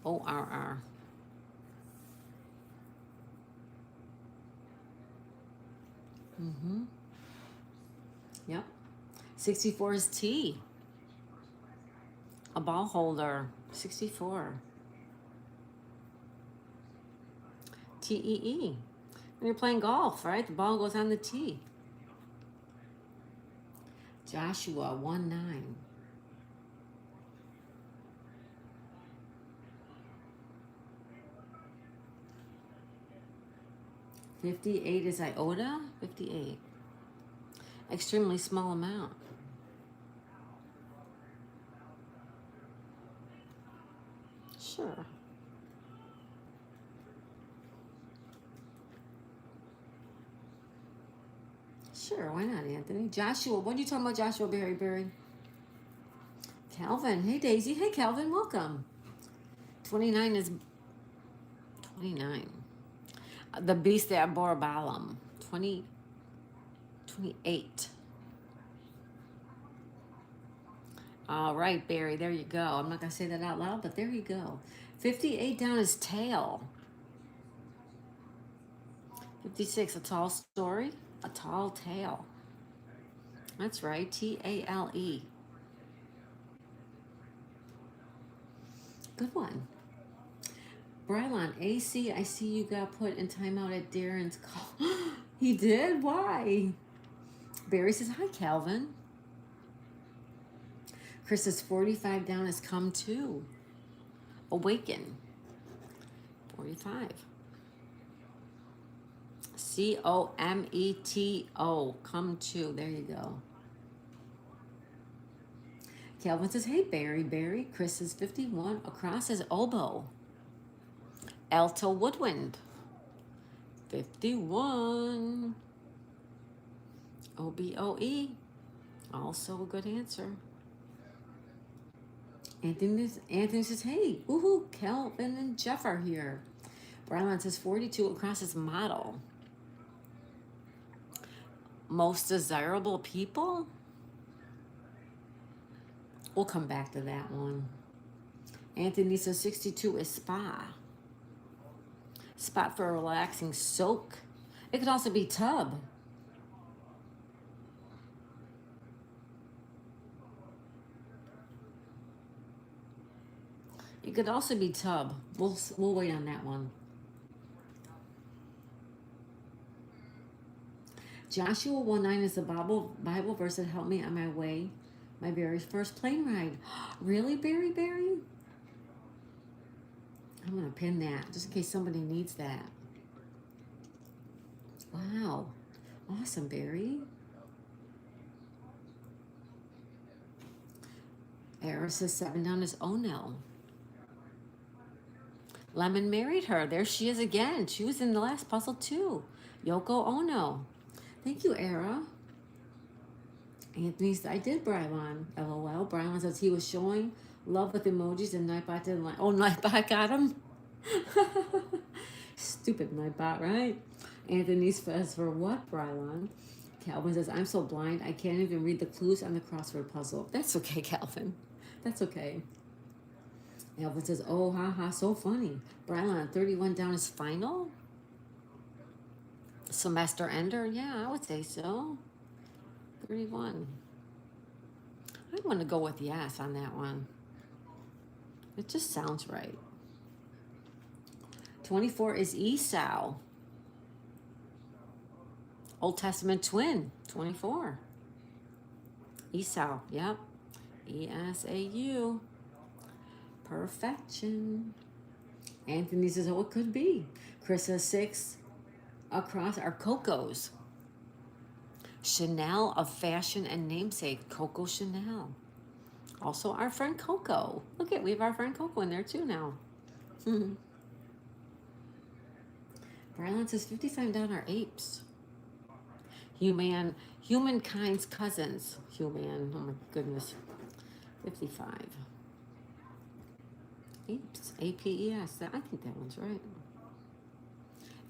ORR. Yep. 64 is T. A ball holder. 64. TEE. When you're playing golf, right? The ball goes on the tee. Joshua, 1-9. $58 is iota? 58. Extremely small amount. Sure. Sure, why not, Anthony? Joshua, what are you talking about, Joshua Barry? Calvin, hey Daisy, hey Calvin, welcome. 29 is 29. The beast that bore Balaam. 28. All right, Barry, there you go. I'm not going to say that out loud, but there you go. 58 down is tail. 56, a tall story, a tall tale. That's right, TALE. Good one. Brylon, AC, I see you got put in timeout at Darren's call. He did? Why? Barry says, hi, Calvin. Chris says 45 down is come to. Awaken. 45. COMETO. Come to. There you go. Calvin says, hey, Barry. Chris says 51. Across is oboe. Alto woodwind. 51. OBOE. Also a good answer. Anthony says, hey, woohoo, Calvin and Jeff are here. Brylan says 42. Across is model. Most desirable people? We'll come back to that one. Anthony says 62 is spa. Spot for a relaxing soak. It could also be tub. It could also be tub. We'll wait on that one. Joshua 1:9 is the Bible verse that helped me on my way, my very first plane ride. Really, Barry? I'm going to pin that just in case somebody needs that. Wow. Awesome, Barry. Era says 7 down is Onel. Lemon married her. There she is again. She was in the last puzzle too. Yoko Ono. Thank you, Era. Anthony said, I did Brylon. LOL. Brylon says he was showing love with emojis and Nightbot didn't like. Oh, Nightbot got him? Stupid Nightbot, right? Anthony says, for what, Brylon? Calvin says, I'm so blind I can't even read the clues on the crossword puzzle. That's okay, Calvin. That's okay. Calvin says, oh, haha, so funny. Brylon, 31 down is final? Semester ender? Yeah, I would say so. 31. I'm going to go with yes on that one. It just sounds right. 24 is Esau. Old Testament twin. 24. Esau. Yep. ESAU. Perfection. Anthony says, oh, it could be. Chris says 6. Across are Coco's. Chanel of fashion and namesake. Coco Chanel. Also our friend Coco. Look at, we have our friend Coco in there too now. Brylan says 55 down are apes. Humankind's cousins. Human. Oh my goodness. 55. Apes. APES. I think that one's right.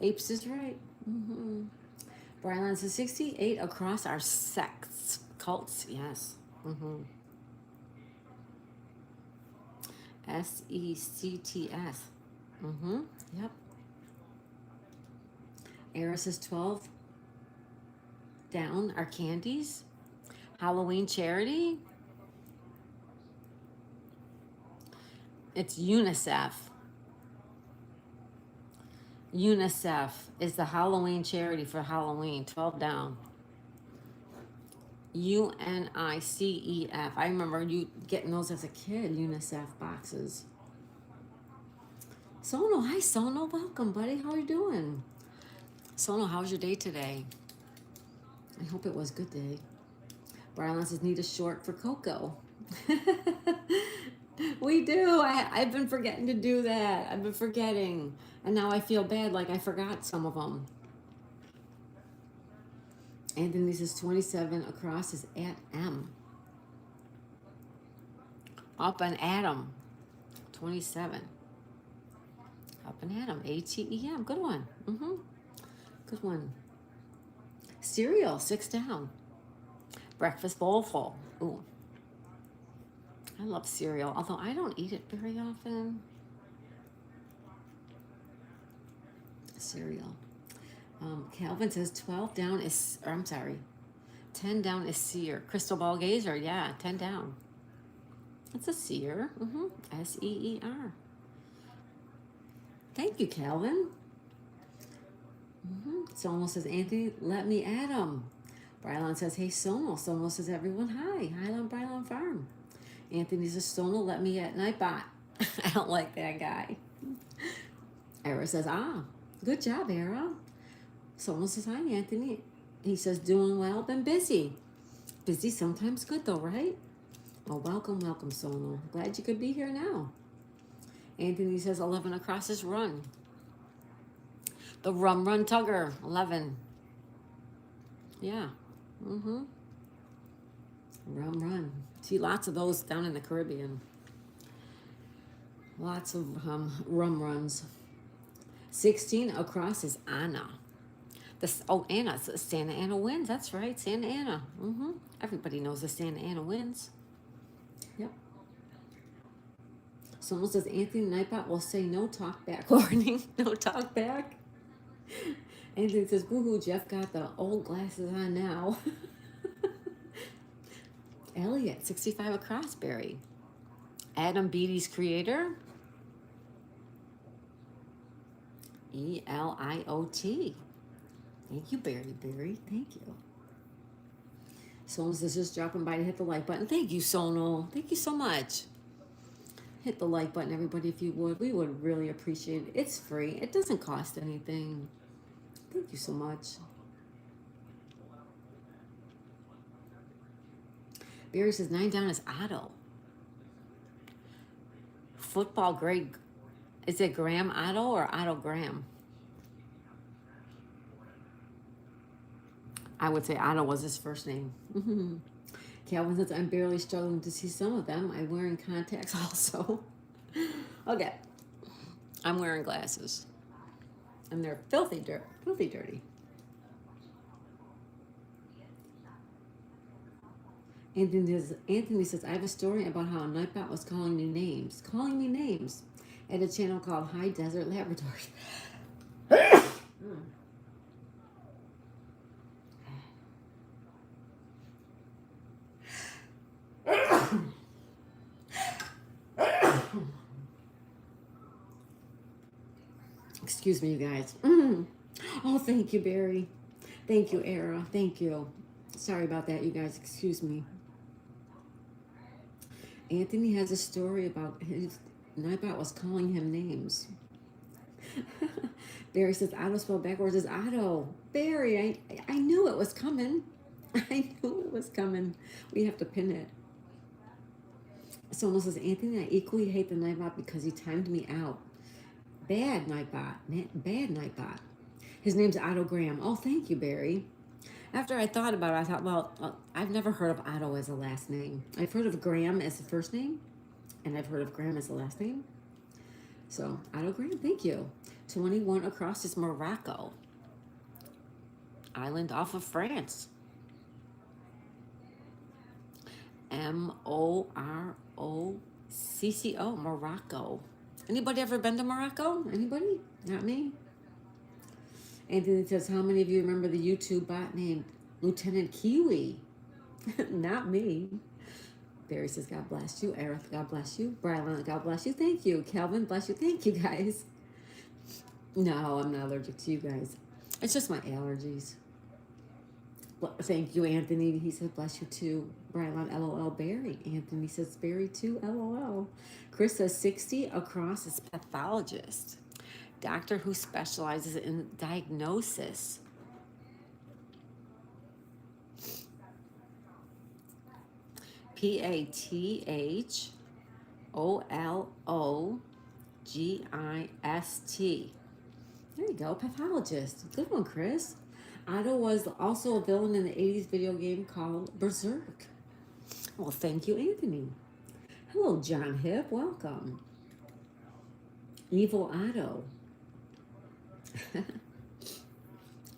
Apes is right. Brylan says 68 across our sects. Cults. Yes. SECTS. Yep. Era says 12 down are candies. Halloween charity. It's UNICEF. UNICEF is the Halloween charity for Halloween. 12 down. UNICEF. I remember you getting those as a kid, UNICEF boxes. Sono, hi Sono, welcome buddy. How are you doing? Sono, how's your day today? I hope it was a good day. Brian says need a short for Coco. We do. I've been forgetting to do that. I've been forgetting. And now I feel bad like I forgot some of them. Anthony says 27 across is at M. Up and Adam. 27. Up and Adam. ATEM. Good one. Good one. Cereal. 6 down. Breakfast bowl full. Ooh. I love cereal, although I don't eat it very often. Cereal. Calvin says 12 down is, or I'm sorry, 10 down is seer. Crystal ball gazer, yeah, 10 down. It's a seer. SEER. Thank you, Calvin. Sono says, Anthony, let me add him. Brylon says, hey, Sono. Sono says, everyone, hi. Highland Brylon Farm. Anthony says, Sona let me at Nightbot. I don't like that guy. Era says, ah, good job, Era. Sona says, hi, Anthony. He says, doing well, been busy. Busy sometimes good though, right? Well, welcome, welcome, Sona. Glad you could be here now. Anthony says 11 across his run. The Rum Run Tugger, 11. Yeah. Mm-hmm. Rum Run. See lots of those down in the Caribbean. Lots of rum runs. 16 across is Anna. Anna. Santa Ana wins. That's right, Santa Ana. Mm-hmm. Everybody knows the Santa Ana wins. Yep. Someone says Anthony Nightbot will say no talk back warning. No talk back. Anthony says, woohoo, Jeff got the old glasses on now. Elliot, 65 across, Barry. Adam Beatty's creator. Eliot. Thank you, Barry. Thank you. Someone says just dropping by to hit the like button. Thank you, Sonal. Thank you so much. Hit the like button, everybody, if you would. We would really appreciate it. It's free. It doesn't cost anything. Thank you so much. Barry says 9 down is Otto. Football grade. Is it Graham Otto or Otto Graham? I would say Otto was his first name. Calvin says, I'm barely struggling to see some of them. I'm wearing contacts also. Okay. I'm wearing glasses. And they're filthy dirty. Anthony says, I have a story about how a Nightbot was calling me names at a channel called High Desert Laboratory. Excuse me, you guys. Oh, thank you, Barry. Thank you, Era. Thank you. Sorry about that, you guys. Excuse me. Anthony has a story about his Nightbot was calling him names. Barry says Otto spelled backwards is Otto. Barry, I knew it was coming. I knew it was coming. We have to pin it. Someone says, Anthony, I equally hate the Nightbot because he timed me out. Bad Nightbot. Bad Nightbot. His name's Otto Graham. Oh, thank you, Barry. After I thought about it, I thought, well, I've never heard of Otto as a last name. I've heard of Graham as the first name, and I've heard of Graham as the last name. So, Otto Graham, thank you. 21 across is Morocco. Island off of France. Morocco, Morocco. Anybody ever been to Morocco? Anybody? Not me? Anthony says, how many of you remember the YouTube bot named Lieutenant Kiwi? Not me. Barry says, God bless you. Aerith, God bless you. Brian, God bless you. Thank you. Calvin, bless you. Thank you, guys. No, I'm not allergic to you guys. It's just my allergies. Thank you, Anthony. He said, bless you too. Brian, LOL. Barry. Anthony says, Barry too, LOL. Chris says, 60 across is pathologist. Doctor who specializes in diagnosis. pathologist. There you go, pathologist. Good one, Chris. Otto was also a villain in the 80s video game called Berserk. Well, thank you, Anthony. Hello, John Hip. Welcome. Evil Otto.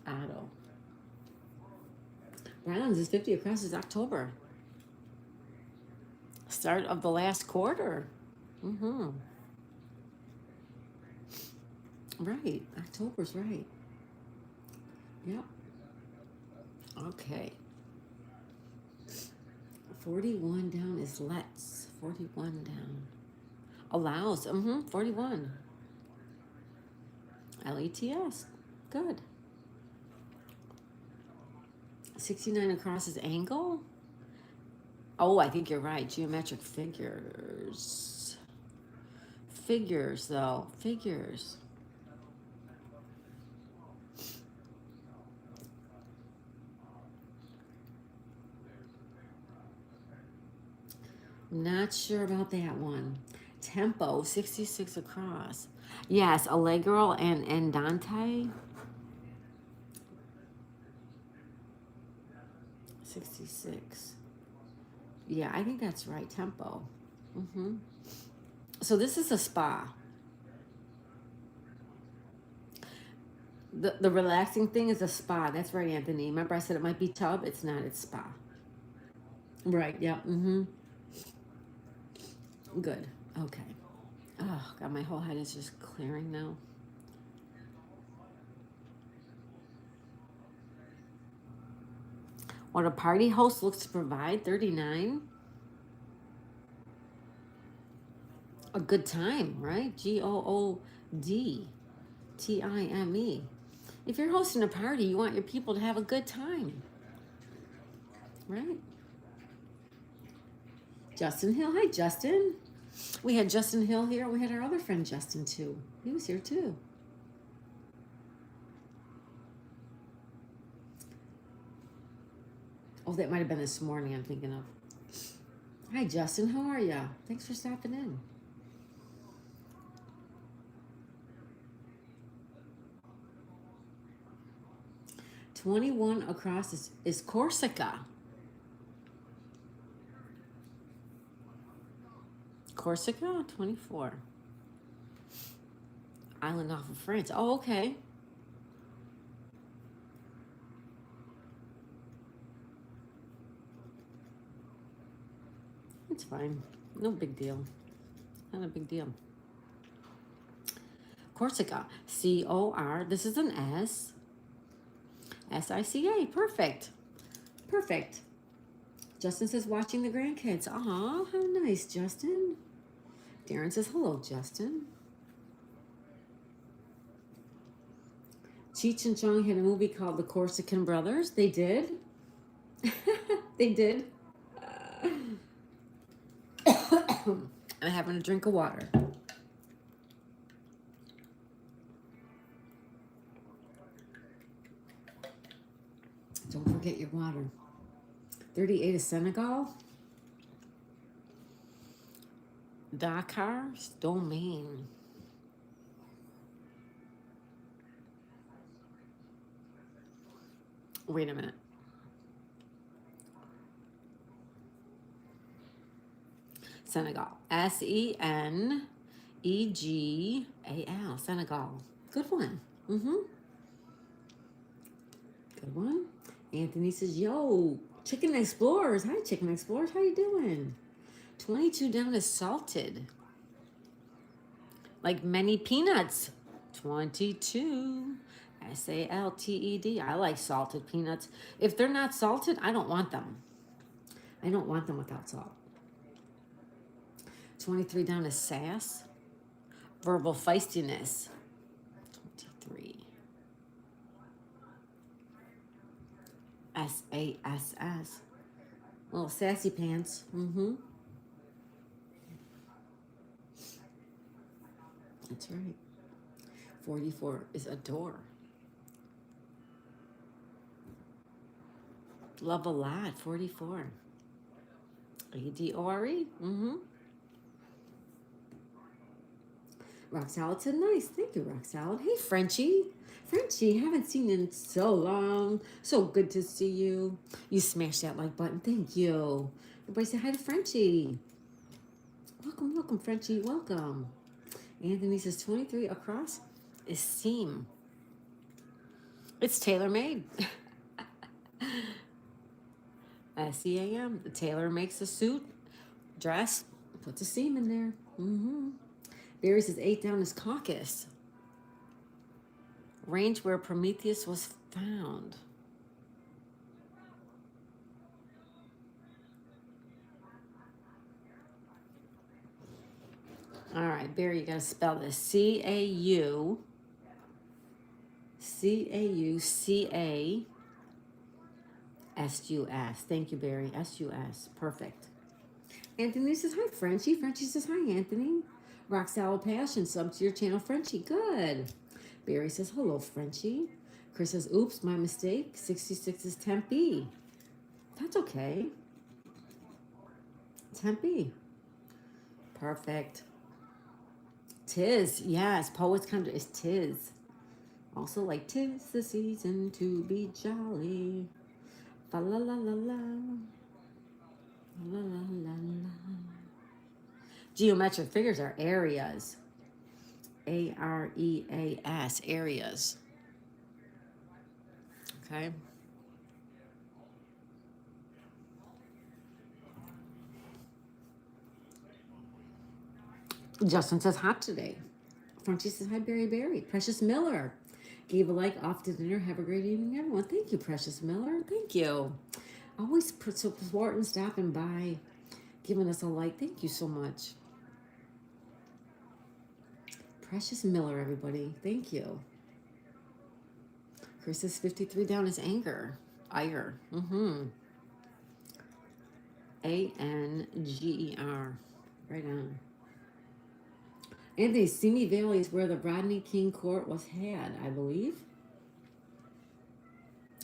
Otto. Rylands is 50 across is October. Start of the last quarter. Right. October's right. Yep. Okay. 41 down is Let's. 41 down. Allows. 41. LETS. Good. 69 across is Angle. Oh, I think you're right. Geometric figures. Figures, though. Figures. Not sure about that one. Tempo, 66 across. Yes, Allegro and Andante, 66. Yeah, I think that's right. Tempo. Mm-hmm. So this is a spa. The relaxing thing is a spa. That's right, Anthony. Remember I said it might be tub? It's not. It's spa. Right. Yeah. Mm-hmm. Good. Okay. Oh, God, my whole head is just clearing now. What a party host looks to provide, 39. A good time, right? GOODTIME. If you're hosting a party, you want your people to have a good time, right? Justin Hill. Hi, Justin. We had Justin Hill here. We had our other friend Justin too. He was here too. Oh, that might have been this morning I'm thinking of. Hi, Justin. How are you? Thanks for stopping in. $21 across is Corsica. Corsica, 24. Island off of France. Oh, okay. It's fine. No big deal. Not a big deal. Corsica. C-O-R. This is an S. S-I-C-A. Perfect. Perfect. Justin says watching the grandkids. Aw, how nice, Justin. Darren says hello, Justin. Cheech and Chong had a movie called The Corsican Brothers. They did. They did. I'm having a drink of water. Don't forget your water. 38 is Senegal. Dakar's domain. Wait a minute. Senegal. Senegal. Senegal. Good one. Mm-hmm. Good one. Anthony says, yo, Chicken Explorers. Hi, Chicken Explorers. How you doing? 22 down is salted. Like many peanuts. 22. S-A-L-T-E-D. I like salted peanuts. If they're not salted, I don't want them. I don't want them without salt. 23 down is sass. Verbal feistiness. 23. S-A-S-S. Little sassy pants. Mm-hmm. That's right. 44 is adore. Love a lot. 44. A-D-O-R-E. Mm-hmm. Rock Salad said nice. Thank you, Rock Salad. Hey, Frenchie. Frenchie, haven't seen you in so long. So good to see you. You smashed that like button. Thank you. Everybody say hi to Frenchie. Welcome, welcome, Frenchie. Welcome. Anthony says 23 across is seam. It's tailor-made. S-E-A-M. The tailor makes a suit, dress, puts a seam in there. Mm-hmm. Barry says 8 down is caucus. Range where Prometheus was found. All right, Barry, you got to spell this. C-A-U-C-A-S-S. S-U-S. Thank you, Barry. S-U-S. Perfect. Anthony says, hi, Frenchie. Frenchie says, hi, Anthony. Rock Salad Passion, sub to your channel, Frenchie. Good. Barry says, hello, Frenchie. Chris says, oops, my mistake. 66 is Tempe. That's okay. Tempe. Perfect. Tis. Yes, Poets Country is tis. Also like tis the season to be jolly. Fa la la la la. La la la la. Geometric figures are areas. A-R-E-A-S. Areas. Okay. Justin says hot today. Frenchie says hi, Berry Berry. Precious Miller gave a like off to dinner. Have a great evening, everyone. Thank you, Precious Miller. Thank you. Always supporting, stopping by, giving us a like. Thank you so much. Precious Miller, everybody. Thank you. Chris is 53 down is anger. Ire. A-N-G-E-R. Right on. Anthony, Simi Valley is where the Rodney King Court was had, I believe.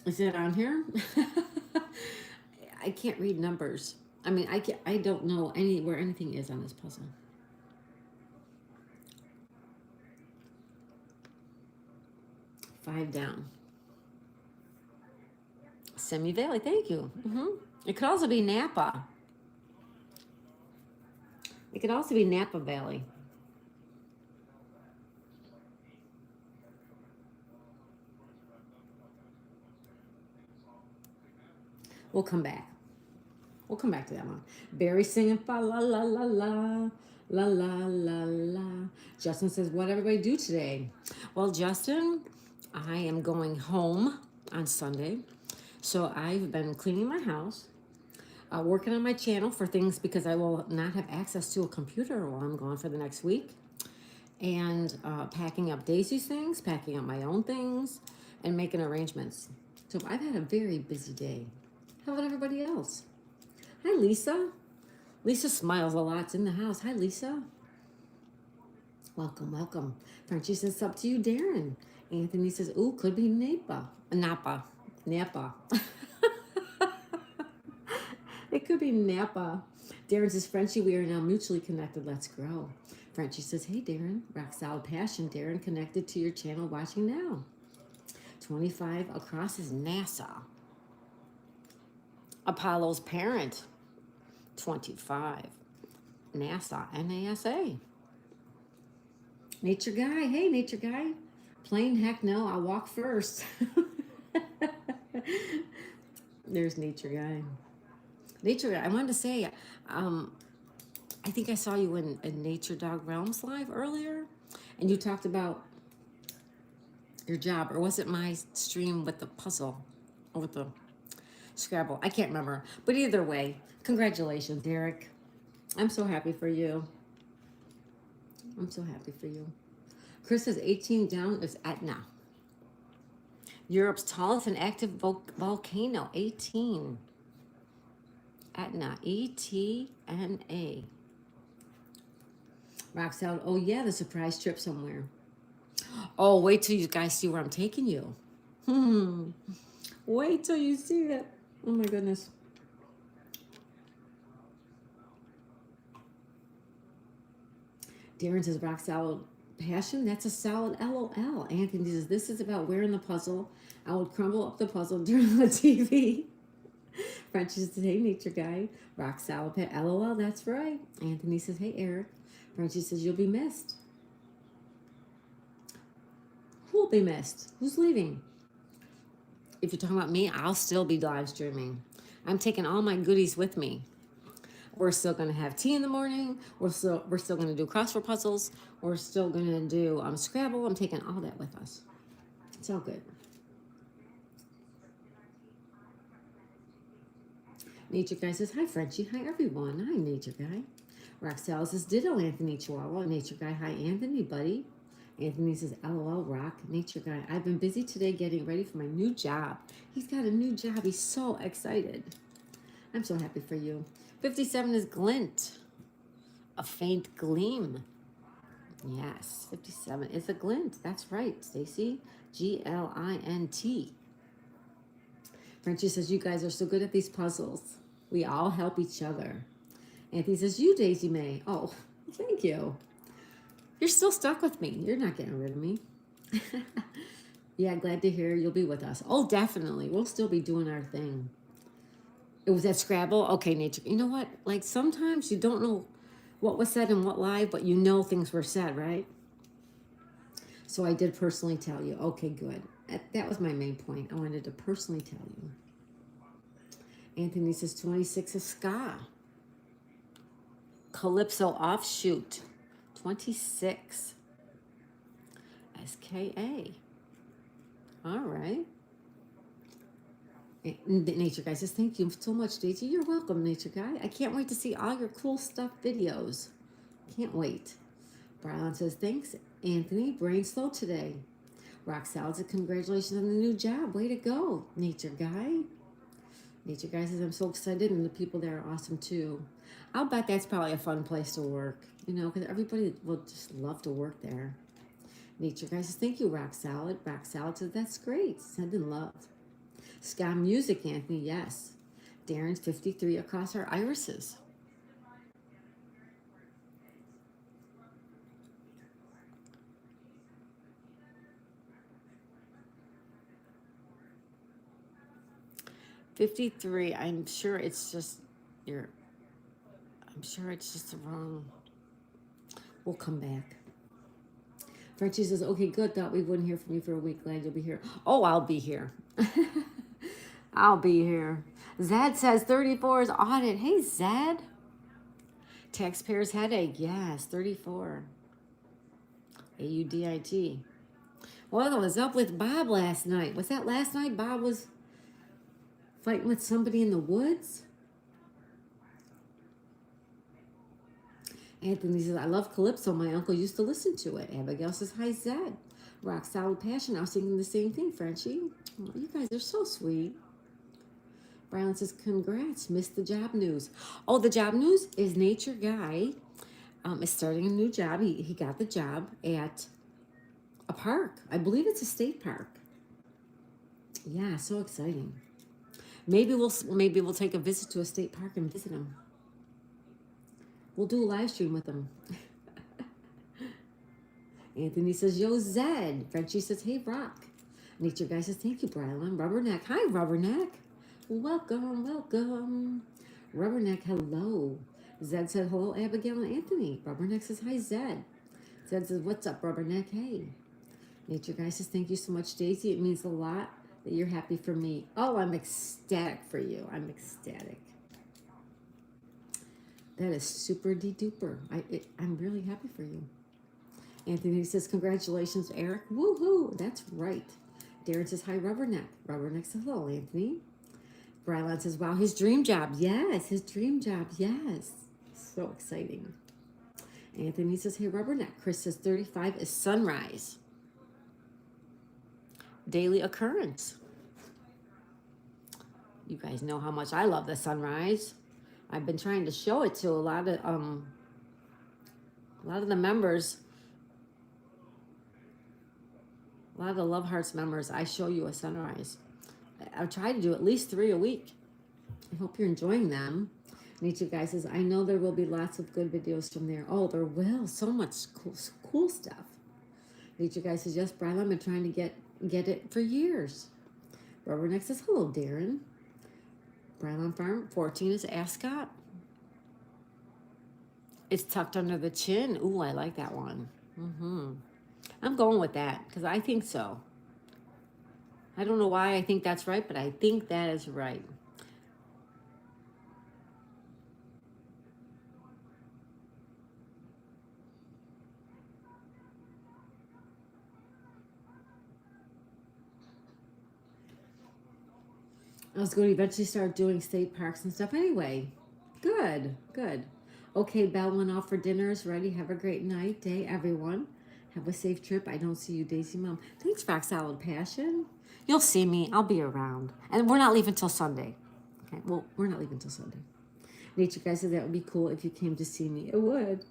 Is it on here? I can't read numbers. I mean, I don't know where anything is on this puzzle. Five down. Simi Valley, thank you. It could also be Napa. It could also be Napa Valley. We'll come back. We'll come back to that one. Barry singing fa la la la la la la la la. Justin says, what everybody do today? Well, Justin, I am going home on Sunday. So I've been cleaning my house, working on my channel for things because I will not have access to a computer while I'm gone for the next week. And packing up Daisy's things, packing up my own things, and making arrangements. So I've had a very busy day. How about everybody else? Hi, Lisa. Lisa smiles a lot in the house. Hi, Lisa. Welcome, welcome. Frenchie says, up to you, Darren. Anthony says, ooh, could be Napa. Napa. It could be Napa. Darren says, Frenchie, we are now mutually connected. Let's grow. Frenchie says, hey, Darren. Rock Solid Passion. Darren connected to your channel watching now. 25 across is NASA. Apollo's parent. 25. NASA. NASA. Nature Guy. Hey, Nature Guy. Plain heck no. I'll walk first. There's Nature Guy. Nature Guy. I wanted to say, I think I saw you in Nature Dog Realms live earlier, and you talked about your job, or was it my stream with the puzzle or with the Scrabble? I can't remember. But either way, congratulations, Derek. I'm so happy for you. I'm so happy for you. Chris says 18 down is Etna. Europe's tallest and active volcano, 18. Etna, E-T-N-A. Rock Salad, oh yeah, the surprise trip somewhere. Oh, wait till you guys see where I'm taking you. Wait till you see that. Oh my goodness. Darren says, Rock Salad Passion, that's a solid LOL. Anthony says, this is about wearing the puzzle. I would crumble up the puzzle during the TV. Frenchie says, hey, Nature Guy. Rock Salad Passion, LOL, that's right. Anthony says, hey, Eric. Frenchie says, you'll be missed. Who will be missed? Who's leaving? If you're talking about me, I'll still be live streaming. I'm taking all my goodies with me. We're still going to have tea in the morning. We're still going to do crossword puzzles. We're still going to do Scrabble. I'm taking all that with us. It's all good. Nature Guy says, hi, Frenchie. Hi, everyone. Hi, Nature Guy. Roxelle says, ditto, Anthony Chihuahua. Nature Guy, hi, Anthony, buddy. Anthony says, LOL, rock, nature guy. I've been busy today getting ready for my new job. He's got a new job. He's so excited. I'm so happy for you. 57 is glint, a faint gleam. Yes, 57 is a glint. That's right, Stacy. Glint. Frenchie says, you guys are so good at these puzzles. We all help each other. Anthony says, you, Daisy May. Oh, thank you. You're still stuck with me. You're not getting rid of me. Yeah, glad to hear you'll be with us. Oh, definitely. We'll still be doing our thing. It was that Scrabble? Okay, nature. You know what? Like sometimes you don't know what was said and what live, but you know things were said, right? So I did personally tell you. Okay, good. That was my main point. I wanted to personally tell you. Anthony says 26 is ska. Calypso offshoot. 26. SKA. All right. Nature Guy says, thank you so much, Daisy. You're welcome, Nature Guy. I can't wait to see all your cool stuff videos. Can't wait. Brian says, thanks, Anthony. Brain slow today. Rock Salad says, congratulations on the new job. Way to go, Nature Guy. Nature Guy says, I'm so excited, and the people there are awesome, too. I'll bet that's probably a fun place to work, you know, because everybody will just love to work there. Nature Guy says, thank you, Rock Salad. Rock Salad says, that's great. Sending love. Ska music, Anthony, yes. Darren's 53 across our irises. $53. I'm sure it's just the wrong. We'll come back. Frenchie says, okay, good. Thought we wouldn't hear from you for a week. Glad you'll be here. Oh, I'll be here. I'll be here. Zed says 34 is audit. Hey, Zed. Taxpayer's headache. Yes, 34. AUDIT. What was up with Bob last night? Was that last night Bob was fighting with somebody in the woods? Anthony says, I love Calypso. My uncle used to listen to it. Abigail says, hi, Zed. Rock Solid Passion. I was thinking the same thing, Frenchie. Oh, you guys are so sweet. Brian says, congrats. Missed the job news. Oh, the job news is Nature Guy is starting a new job. He got the job at a park. I believe it's a state park. Yeah, so exciting. Maybe we'll take a visit to a state park and visit him. We'll do a live stream with him. Anthony says, yo, Zed. Frenchie says, hey, Rock. Nature Guy says, thank you, Brylan. Rubberneck. Hi, Rubberneck. Welcome, welcome. Rubberneck, hello. Zed said, hello, Abigail and Anthony. Rubberneck says, hi, Zed. Zed says, what's up, Rubberneck? Hey. Nature Guy says, thank you so much, Daisy. It means a lot that you're happy for me. Oh, I'm ecstatic for you. I'm ecstatic. That is super de-duper. I'm really happy for you. Anthony says, congratulations, Eric. Woohoo, that's right. Darren says, hi, Rubberneck. Rubberneck says, hello, Anthony. Brylan says, wow, his dream job. Yes, his dream job. Yes. So exciting. Anthony says, hey, Rubberneck. Chris says, 35 is sunrise. Daily occurrence. You guys know how much I love the sunrise. I've been trying to show it to a lot of the members. A lot of the Love Hearts members, I show you a sunrise. I try to do at least 3 a week. I hope you're enjoying them. Nature Guy says, I know there will be lots of good videos from there. Oh, there will. So much cool stuff. Nature Guy says, yes, Brian, I've been trying to get it for years. Rubberneck says, hello, Darren. Brian Farm, 14 is Ascot. It's tucked under the chin. Ooh, I like that one. I'm going with that because I think so. I don't know why I think that's right, but I think that is right. I was going to eventually start doing state parks and stuff anyway. Good, good. Okay, bell went off for dinner is ready. Have a great night, day, everyone. Have a safe trip. I don't see you, Daisy Mom. Thanks, Rock Solid Passion. You'll see me. I'll be around. And we're not leaving till Sunday. Okay, well, we're not leaving till Sunday. Nature guy said that would be cool if you came to see me. It would.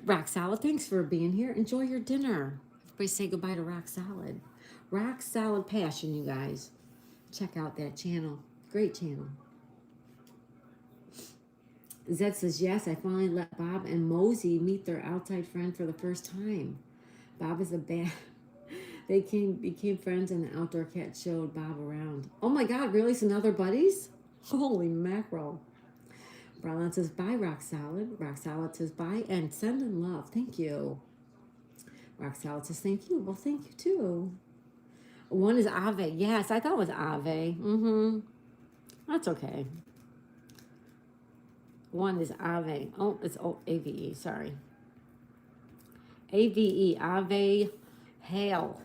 Rock Solid, thanks for being here. Enjoy your dinner. Everybody say goodbye to Rock Solid. Rock Solid Passion, you guys. Check out that channel. Great channel. Zed says, yes, I finally let Bob and Mosey meet their outside friend for the first time. Bob is a bad... They became friends and the outdoor cat showed Bob around. Oh my God, really? So now they're buddies? Holy mackerel. Brian says, bye, Rock Solid. Rock Solid says, bye and send in love. Thank you. Rock Solid says, thank you. Well, thank you too. One is Ave. Yes, I thought it was Ave. That's okay. One is Ave. Oh, it's AVE. Sorry. AVE. Ave. Hail.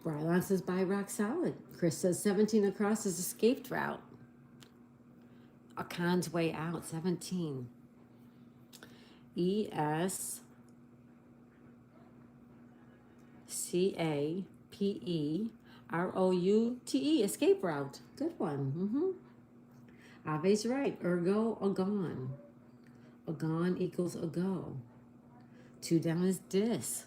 Brylon says, bye, Rock Solid. Chris says, 17 across is escaped route. A Khan's way out, 17. ESCAPEROUTE, escape route. Good one. Ave's right. Ergo, a gone. A gone equals a go. 2 down is dis.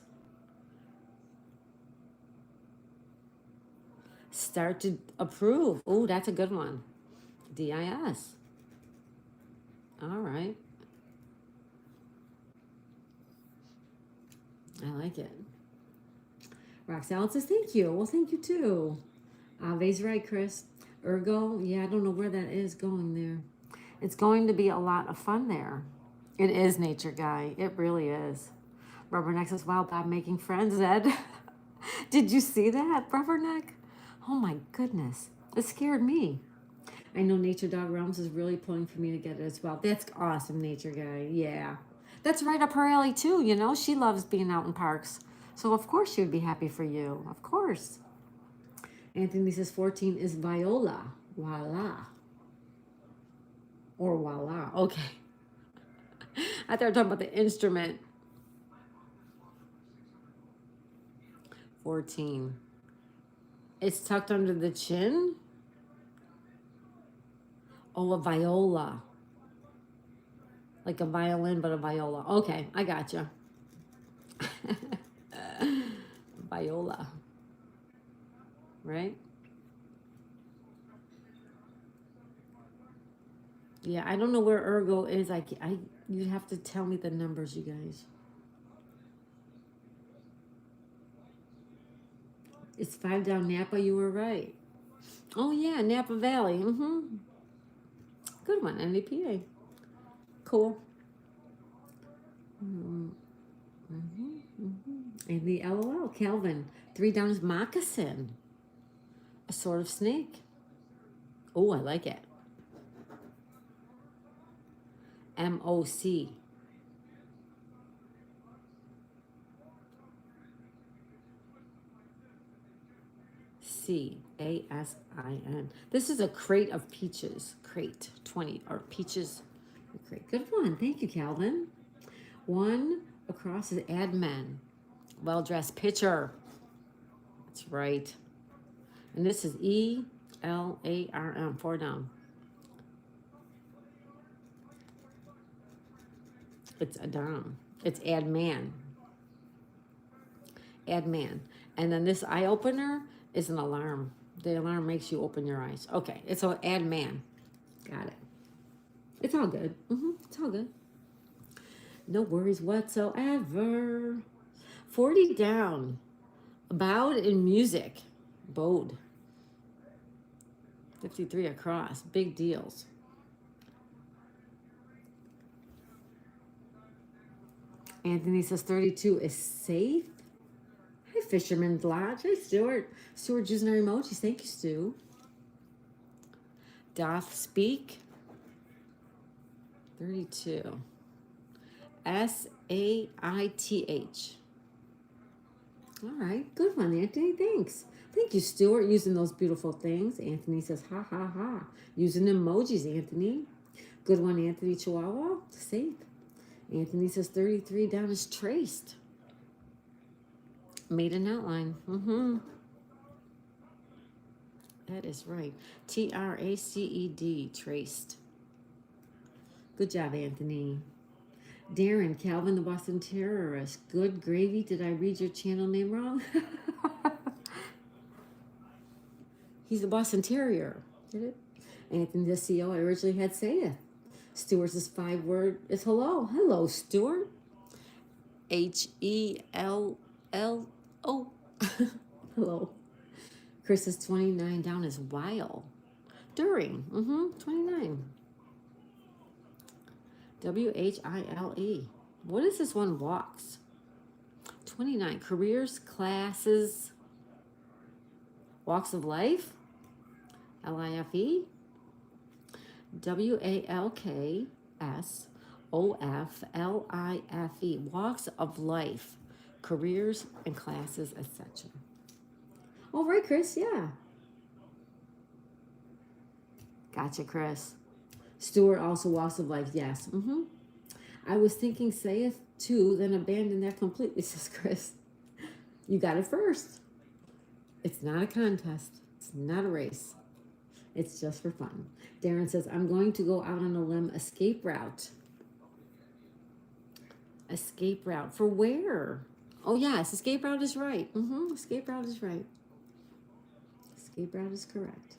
Start to approve. Oh, that's a good one. DIS. All right. I like it. Rock Salad says, thank you. Well, thank you too. Ave's right, Chris. Ergo, yeah, I don't know where that is going there. It's going to be a lot of fun there. It is, Nature Guy. It really is. Rubberneck says, wow, Bob making friends, Ed. Did you see that, Rubberneck? Oh my goodness. It scared me. I know Nature Dog Realms is really pulling for me to get it as well. That's awesome, Nature Guy. Yeah. That's right up her alley too, you know. She loves being out in parks. So of course she would be happy for you. Of course. Anthony says 14 is viola. Voila. Or voila. Okay. I thought we were talking about the instrument. 14. It's tucked under the chin. Oh, a viola. Like a violin, but a viola. Okay, I gotcha. Viola. Right? Yeah, I don't know where ergo is. You'd have to tell me the numbers, you guys. It's 5 down Napa. You were right. Oh yeah, Napa Valley. Good one, NVPA. Cool. And the LOL, Calvin. 3 down is moccasin. A sort of snake. Oh, I like it. MOC. CASIN. This is a crate of peaches. Crate 20 or peaches. Crate. Good one. Thank you, Calvin. 1 across is admin. Well-dressed pitcher. That's right. And this is ELARM. 4 down. It's Adam. It's adman. Adman. And then this eye opener is an alarm. The alarm makes you open your eyes. Okay, it's an adman. Got it. It's all good. It's all good. No worries whatsoever. 40 down. Bowed in music. Bowed. 53 across. Big deals. Anthony says 32 is safe. Hi, Fisherman's Lodge. Hi, Stuart. Stuart using our emojis. Thank you, Stu. Doth speak. 32. SAITH. All right. Good one, Anthony. Thanks. Thank you, Stuart, using those beautiful things. Anthony says, ha, ha, ha. Using emojis, Anthony. Good one, Anthony. Chihuahua. Safe. Anthony says 33 down is traced. Made an outline. That is right. TRACED, traced. Good job, Anthony. Darren, Calvin the Boston Terrorist. Good gravy. Did I read your channel name wrong? He's the Boston Terrier. Did it? Anthony the CO, I originally had saith. Stuart's 5-word is hello. Hello, Stuart. HELLO. Hello. Chris is 29 down is while. During. 29. WHILE. What is this one? Walks. 29. Careers, classes, walks of life. LIFE. WALKSOFLIFE. Walks of life, careers and classes, etc. All right, Chris. Yeah. Gotcha, Chris. Stuart also walks of life. Yes. I was thinking saith too, then abandoned that completely, says Chris. You got it first. It's not a contest. It's not a race. It's just for fun. Darren says, I'm going to go out on a limb. Escape route. Escape route. For where? Oh, yes. Escape route is right. Escape route is right. Escape route is correct.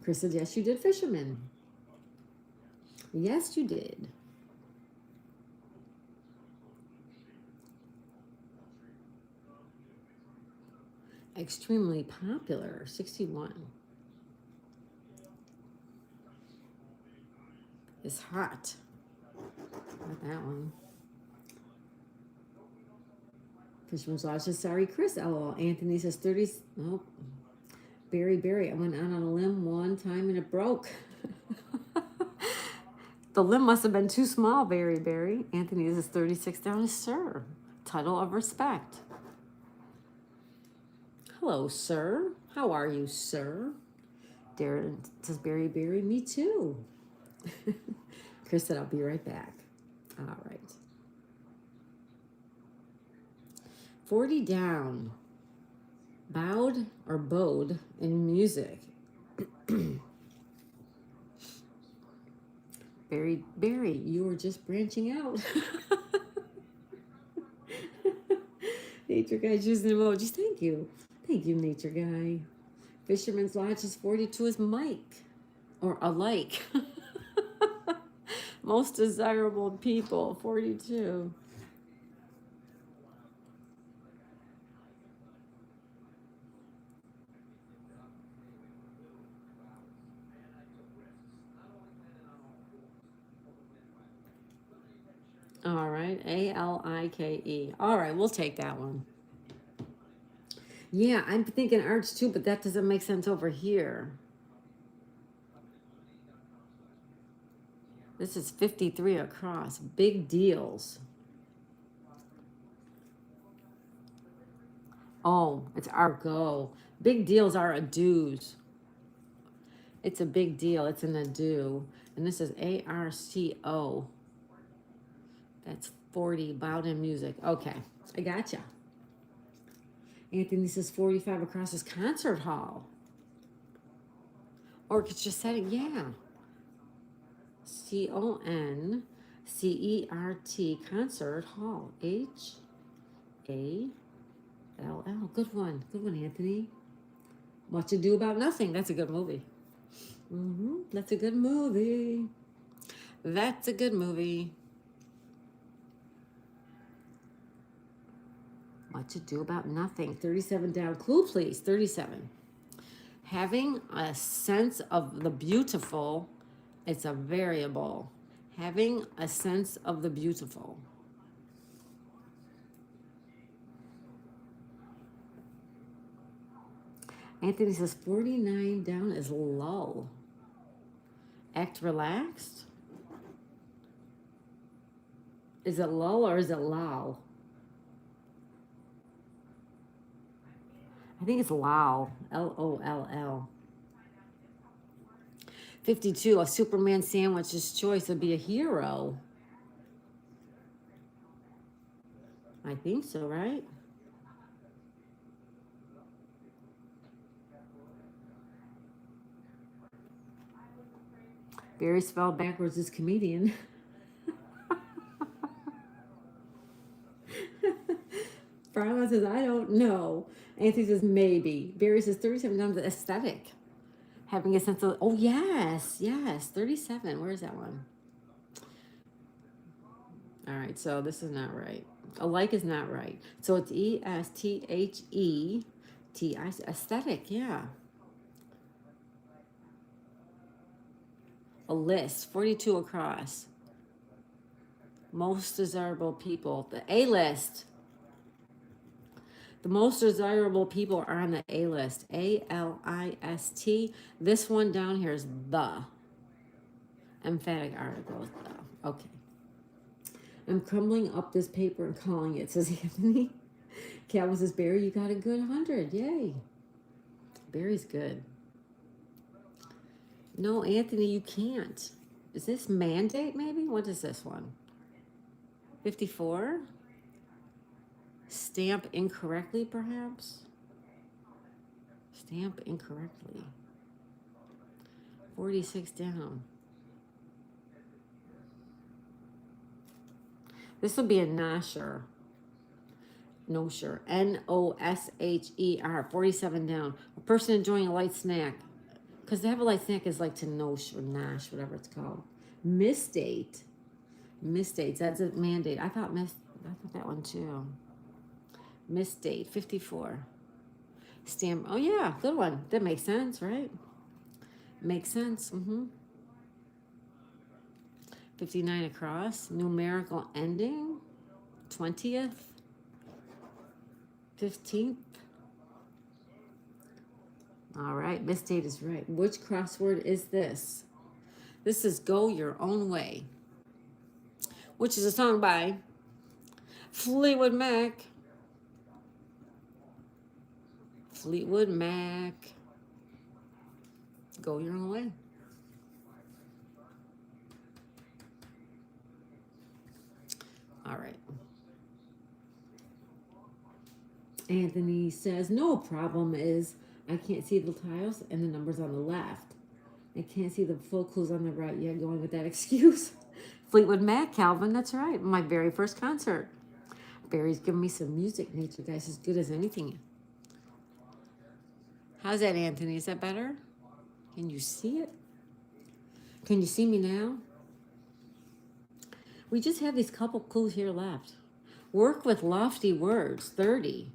Chris said, yes, you did, fisherman. Yes, you did. Extremely popular, 61. It's hot. Not that one. Fisherman's Lodge says, sorry, Chris. LOL. Anthony says 30. Nope. Barry. I went out on a limb one time and it broke. The limb must have been too small, Barry. Anthony says 36 down is sir. Title of respect. Hello, sir. How are you, sir? Darren says, Barry, me too. Chris said, I'll be right back. All right. 40 down. Bowed or bowed in music. Barry, you were just branching out. Nature Guy's using emojis. Thank you, Nature Guy. Fisherman's Lodge is 42 is Mike. Or alike. Most desirable people, 42. All right, ALIKE. All right, we'll take that one. Yeah, I'm thinking arch too, but that doesn't make sense over here. This is 53 across. Big deals. Oh, it's Argo. Big deals are ados. It's a big deal. It's an ado. And this is ARCO. That's 40. Bowed in music. Okay, I gotcha. Anthony says 45 across is concert hall. Or it's just setting, yeah. CONCERT, concert hall. HALL. Good one, Anthony. Much Ado About Nothing. That's a good movie. That's a good movie. That's a good movie. Much Ado About Nothing. 37 down. Clue, please. 37. Having a sense of the beautiful. It's a variable. Having a sense of the beautiful. Anthony says 49 down is lull. Act relaxed. Is it lull or is it low? I think it's low. Loll. 52. A Superman sandwich's choice would be a hero. I think so, right? Barry spelled backwards is comedian. Farland says, I don't know. Anthony says, maybe. Barry says, 37 times aesthetic. Having a sense of, oh, yes, 37. Where's that one? All right, so this is not right. Alike is not right. So it's ESTHETI, aesthetic, yeah. A list, 42 across. Most desirable people, the A list. The most desirable people are on the A list. ALIST. This one down here is the. Emphatic article. The. Okay. I'm crumbling up this paper and calling it, says Anthony. Calvin says, Barry, you got a good 100. Yay. Barry's good. No, Anthony, you can't. Is this mandate maybe? What is this one? 54? Stamp incorrectly, perhaps? Stamp incorrectly. 46 down. This will be a nosher. Nosher. Nosher. 47 down. A person enjoying a light snack. Because to have a light snack is like to nosh or nosh, whatever it's called. Misdate. Misdates. That's a mandate. I thought that one too. Misdate. 54. Stamp. Oh yeah, good one. That makes sense, right? Makes sense. 59 across. Numerical ending. 20th. 15th. All right, misdate is right. Which crossword is this? This is Go Your Own Way, which is a song by Fleetwood Mac. Fleetwood Mac. Go Your Own Way. All right. Anthony says, no problem is I can't see the tiles and the numbers on the left. I can't see the full clues on the right. Yeah, going with that excuse. Fleetwood Mac, Calvin, that's right. My very first concert. Barry's giving me some music nature, guys, as good as anything. How's that, Anthony? Is that better? Can you see it? Can you see me now? We just have these couple clues here left. Work with lofty words, 30.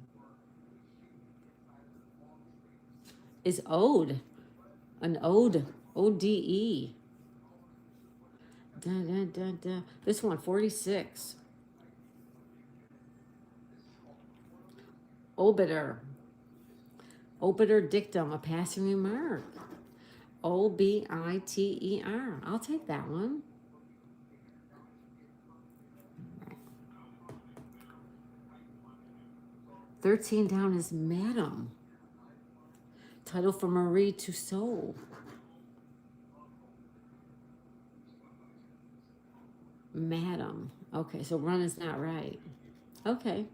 Is ode. An ode. ODE. Da, da, da, da. This one, 46. Obiter. Obiter dictum, a passing remark. OBITER. I'll take that one. 13 down is Madam. Title for Marie Tussaud. Madam. Okay, so run is not right. Okay.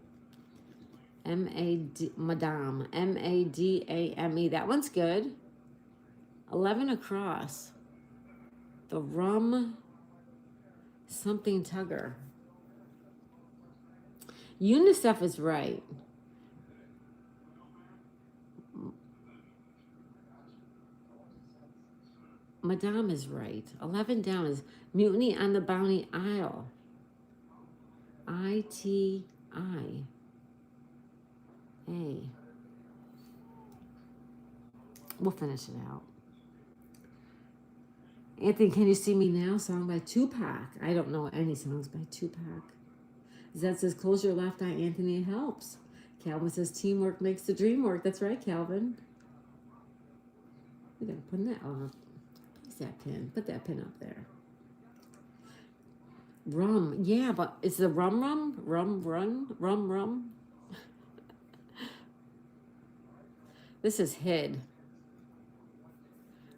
Madame. MADAME. That one's good. 11 across. The rum something tugger. UNICEF is right. Madame is right. 11 down is Mutiny on the Bounty Isle. ITIA. We'll finish it out. Anthony, Can You See Me Now? Song by Tupac. I don't know any songs by Tupac. Zed says, close your left eye, Anthony, it helps. Calvin says, teamwork makes the dream work. That's right, Calvin. We gotta put that on. Place that pin. Put that pin up there. Rum. Yeah, but it's the rum rum? Rum run? Rum rum? This is hid.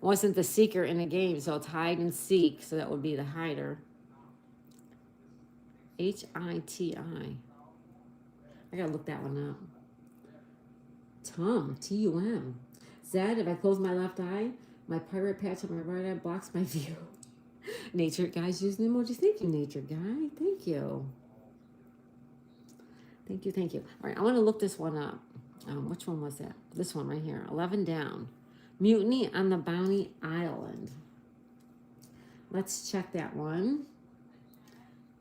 Wasn't the seeker in the game, so it's hide and seek, so that would be the hider. Hiti. I gotta look that one up. Tum, Tum. Zed, if I close my left eye, my pirate patch on my right eye blocks my view. Nature guys using emojis. Thank you, nature guy. Thank you. Thank you, thank you. All right, I want to look this one up. Which one was that? This one right here. 11 down. Mutiny on the Bounty Island. Let's check that one.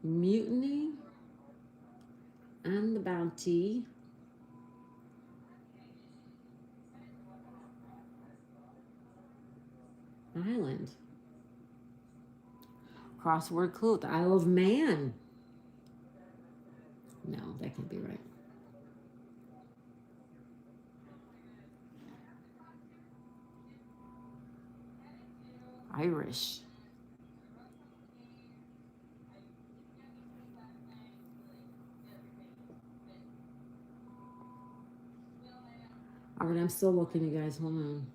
Mutiny on the Bounty Island. Crossword clue. The Isle of Man. No, that can't be right. Irish. All right, I'm still looking, you guys. Hold on.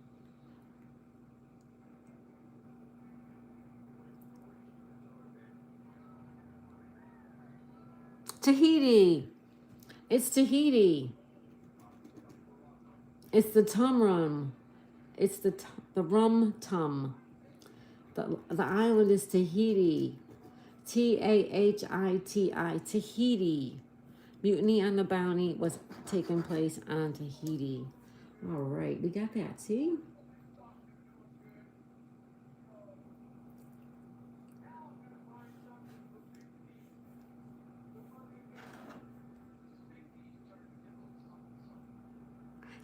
Tahiti. It's Tahiti. It's the tum rum. It's the rum tum. The island is Tahiti. Tahiti. Tahiti. Mutiny on the Bounty was taking place on Tahiti. All right, we got that. See?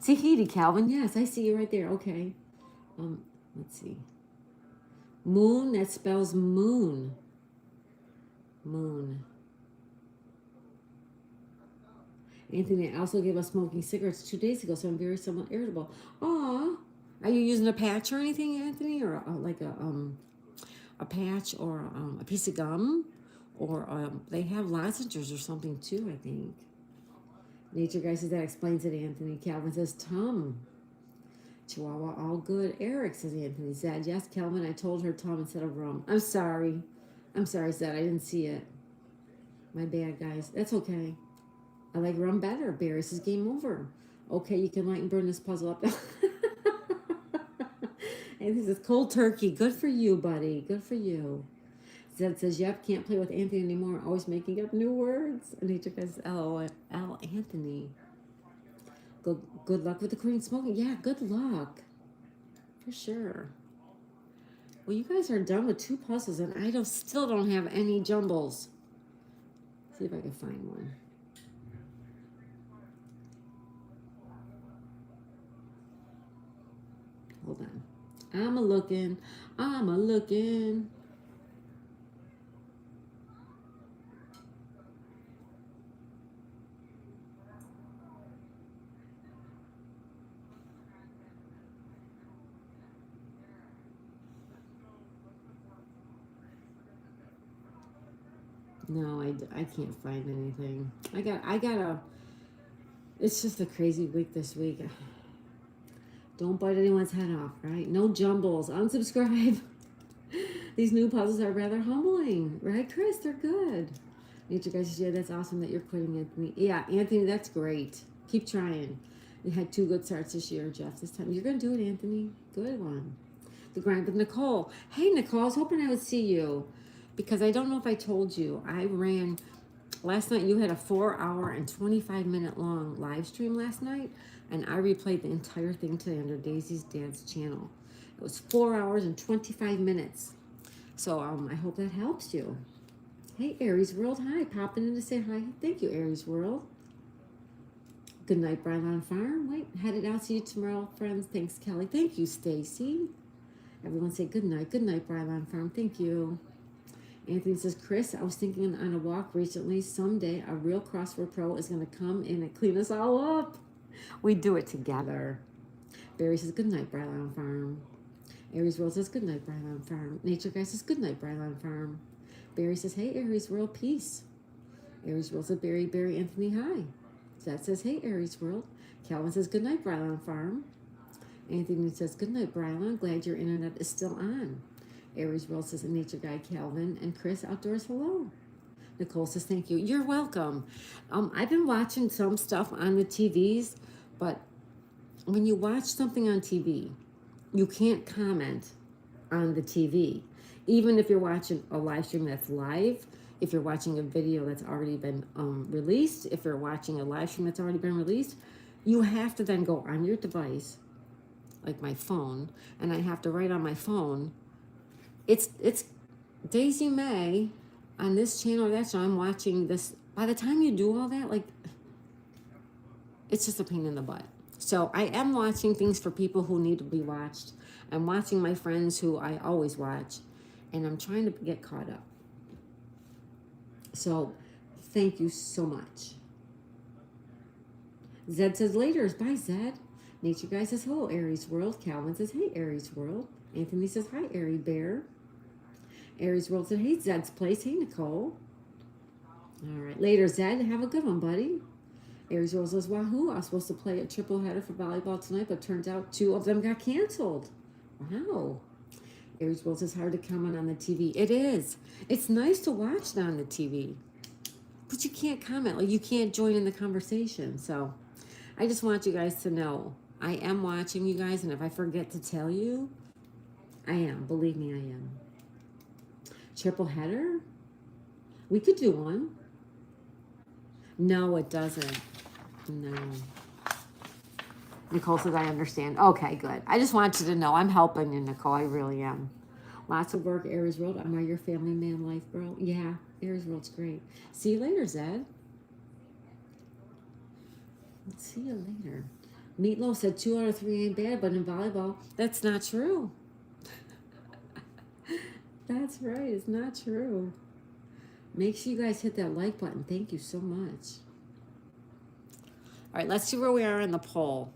Tahiti, Calvin. Yes, I see you right there. Okay. Let's see. Moon, that spells moon. Moon. Anthony also gave us smoking cigarettes 2 days ago, so I'm very somewhat irritable. Aw. Are you using a patch or anything, Anthony? Or like a patch or a piece of gum? Or they have lozenges or something too, I think. Nature guy says that explains it, Anthony. Calvin says, Tom. Chihuahua, all good. Eric says Anthony. Zed, yes, Calvin, I told her Tom instead of rum. I'm sorry. I'm sorry, Zed. I didn't see it. My bad, guys. That's okay. I like rum better. Barry says game over. Okay, you can light and burn this puzzle up. And this is cold turkey. Good for you, buddy. Good for you. Zed says, yep, can't play with Anthony anymore. Always making up new words. And he took us LOL, Anthony. Good luck with the clean smoking. Yeah, good luck. For sure. Well, you guys are done with 2 puzzles, and I still don't have any jumbles. See if I can find one. Hold on. I'm a-looking. No, I can't find anything. It's just a crazy week this week. Don't bite anyone's head off, right? No jumbles. Unsubscribe. These new puzzles are rather humbling, right, Chris? They're good. Nature guys says, yeah, that's awesome that you're quitting, Anthony. Yeah, Anthony, that's great. Keep trying. You had 2 good starts this year, Jeff. This time you're gonna do it, Anthony. Good one. The grind with Nicole. Hey, Nicole, I was hoping I would see you because I don't know if I told you. I ran last night. You had a 4-hour and 25-minute long live stream last night, and I replayed the entire thing today under Daisy's dad's channel. It was 4 hours and 25 minutes. So I hope that helps you. Hey, Aries World. Hi, popping in to say hi. Thank you, Aries World. Good night, Brylon Farm. Wait, headed out. See you tomorrow, friends. Thanks, Kelly. Thank you, Stacy. Everyone say good night. Good night, Brylon Farm. Thank you. Anthony says, Chris, I was thinking on a walk recently, someday a real crossword pro is going to come in and clean us all up. We do it together. Barry says, good night, Brylon Farm. Aries World says, good night, Brylon Farm. Nature Guy says, good night, Brylon Farm. Barry says, hey, Aries World, peace. Aries World says, Barry, Anthony, hi. Zed says, hey, Aries World. Calvin says, good night, Brylon Farm. Anthony says, good night, Brylon. Glad your internet is still on. Aries World says, a nature guy, Calvin. And Chris Outdoors, hello. Nicole says, thank you. You're welcome. I've been watching some stuff on the TVs, but when you watch something on TV, you can't comment on the TV. Even if you're watching a live stream that's live, if you're watching a video that's already been released, if you're watching a live stream that's already been released, you have to then go on your device, like my phone, and I have to write on my phone, it's Daisy May on this channel or that channel, I'm watching this. By the time you do all that, like, it's just a pain in the butt. So I am watching things for people who need to be watched. I'm watching my friends who I always watch, and I'm trying to get caught up. So thank you so much. Zed says later. Bye, Zed. Nature Guy says hello, Aries World. Calvin says, hey, Aries World. Anthony says, hi, Airy Bear. Aries World said, hey, Zed's Place. Hey, Nicole. All right. Later, Zed. Have a good one, buddy. Aries World says, wahoo, I was supposed to play a triple header for volleyball tonight, but turns out 2 of them got canceled. Wow. Aries World says, hard to comment on the TV. It is. It's nice to watch it on the TV, but you can't comment. Like, you can't join in the conversation. So I just want you guys to know I am watching you guys, and if I forget to tell you, I am. Believe me, I am. Triple header? We could do one. No, it doesn't. No. Nicole says, I understand. Okay, good. I just want you to know I'm helping you, Nicole. I really am. Lots of work, Aries World. Am I your family man life, bro? Yeah, Aries World's great. See you later, Zed. See you later. Meatloaf said 2 out of 3 ain't bad, but in volleyball, that's not true. That's right. It's not true. Make sure you guys hit that like button. Thank you so much. All right, let's see where we are in the poll.